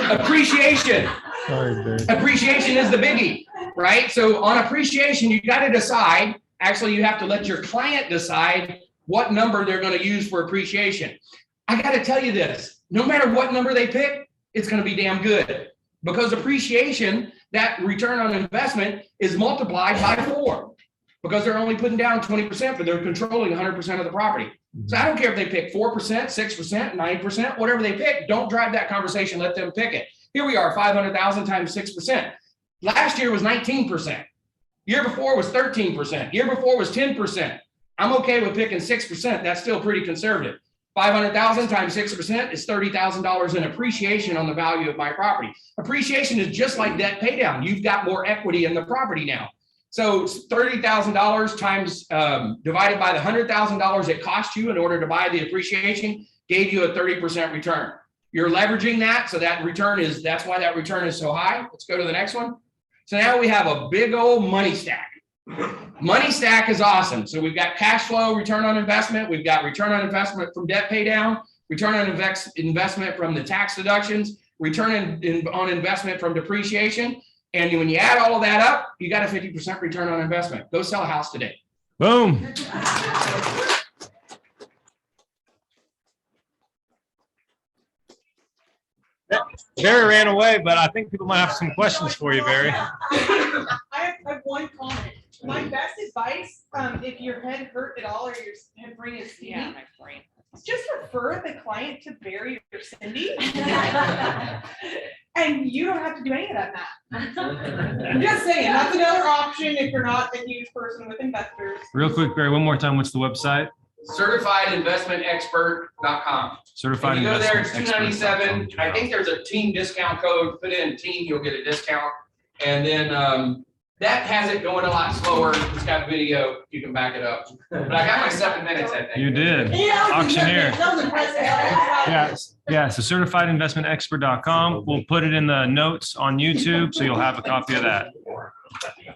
Appreciation. Appreciation is the biggie, right? So on appreciation, you got to decide. Actually, you have to let your client decide what number they're going to use for appreciation. I got to tell you this, no matter what number they pick, it's going to be damn good, because appreciation, that return on investment, is multiplied by 4, because they're only putting down 20%, but they're controlling 100% of the property. So I don't care if they pick 4%, 6%, 9%, whatever they pick, don't drive that conversation, let them pick it. Here we are, 500,000 times 6%. Last year was 19%. Year before was 13%. Year before was 10%. I'm okay with picking 6%. That's still pretty conservative. 500,000 times 6% is $30,000 in appreciation on the value of my property. Appreciation is just like debt pay down. You've got more equity in the property now. So $30,000 times divided by the $100,000 it cost you in order to buy the appreciation gave you a 30% return. You're leveraging that, so that return is, that's why that return is so high. Let's go to the next one. So now we have a big old money stack. Money stack is awesome. So we've got cash flow, return on investment. We've got return on investment from debt pay down, return on investment from the tax deductions, return on investment from depreciation. And when you add all of that up, you got a 50% return on investment. Go sell a house today. Boom. Barry ran away, but I think people might have some questions for you, Barry. I have one comment. My best advice, if your head hurt at all or your head brain is stinging, just refer the client to Barry or Cindy. And you don't have to do any of that math. I'm just saying, that's another option if you're not a huge person with investors. Real quick, Barry, one more time. What's the website? CertifiedInvestmentExpert.com. Certified. If you go there, it's $297. I think there's a team discount code. Put in team, you'll get a discount. And then that has it going a lot slower. It's got video. You can back it up. But I got my 7 minutes, I think. You did. Auctioneer. Yeah. So CertifiedInvestmentExpert.com. We'll put it in the notes on YouTube, so you'll have a copy of that.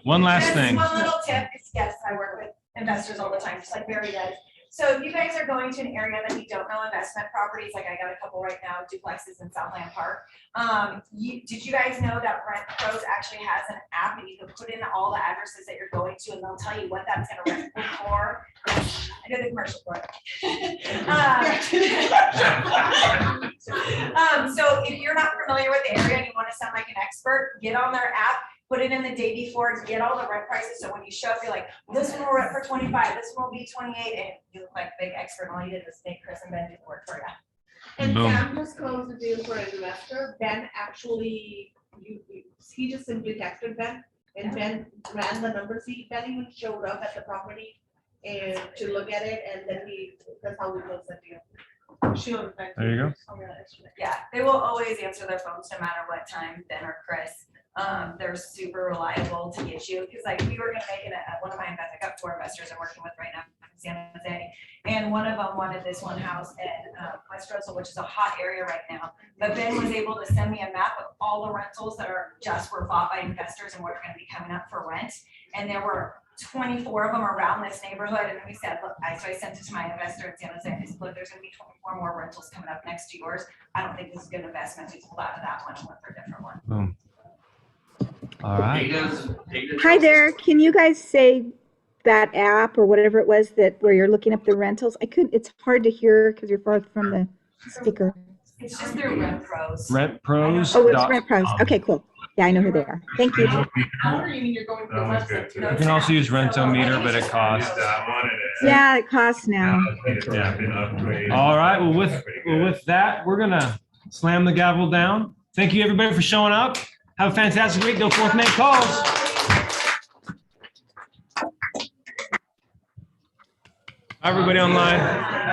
One last Just thing. one little tip, because yes, I work with investors all the time, just like Barry does. So if you guys are going to an area that you don't know investment properties, like I got a couple right now, duplexes in Southland Park. Did you guys know that Brent Gove actually has an app and you can put in all the addresses that you're going to and they'll tell you what that's gonna rent for? I did the commercial for it. So if you're not familiar with the area and you want to sound like an expert, get on their app. Put it in the day before, get all the rent prices. So when you show up, you're like, this one will rent for 25, this one will be 28, and you look like a big expert. All you did was make Chris and Ben do the work for you. And Boom. Sam just closed the deal for an investor. Ben actually, he just simply texted Ben, and Ben ran the numbers. Ben even showed up at the property and to look at it, and then that's how we closed the deal. There you go. Yeah, they will always answer their phones no matter what time, Ben or Chris. They're super reliable to get you, because like we were gonna make it one of my investors, I got 4 investors I'm working with right now in San Jose, and one of them wanted this one house in West Roseville, which is a hot area right now. But Ben was able to send me a map of all the rentals that were bought by investors and what are gonna be coming up for rent. And there were 24 of them around this neighborhood, and then we said, look, so I sent it to my investor in San Jose, and I said, look, there's gonna be 24 more rentals coming up next to yours. I don't think this is a good investment, we pulled out of that one and went for a different one. Boom. All right. Hi there. Can you guys say that app or whatever it was that where you're looking up the rentals? I couldn't, it's hard to hear because you're far from the speaker. It's just through Rent Pros. Rentpros. Oh, it's Rent Pros. Okay, cool. Yeah, I know who they are. Thank you. I wonder, you mean you're going to the That one's website. good, too. You can also use Rentometer, but it costs. That one and it- Yeah, it costs now. Yeah. Been upgraded. All right. Well, Pretty good. with that, we're gonna slam the gavel down. Thank you, everybody, for showing up. Have a fantastic week. Go forth, make calls. Everybody online.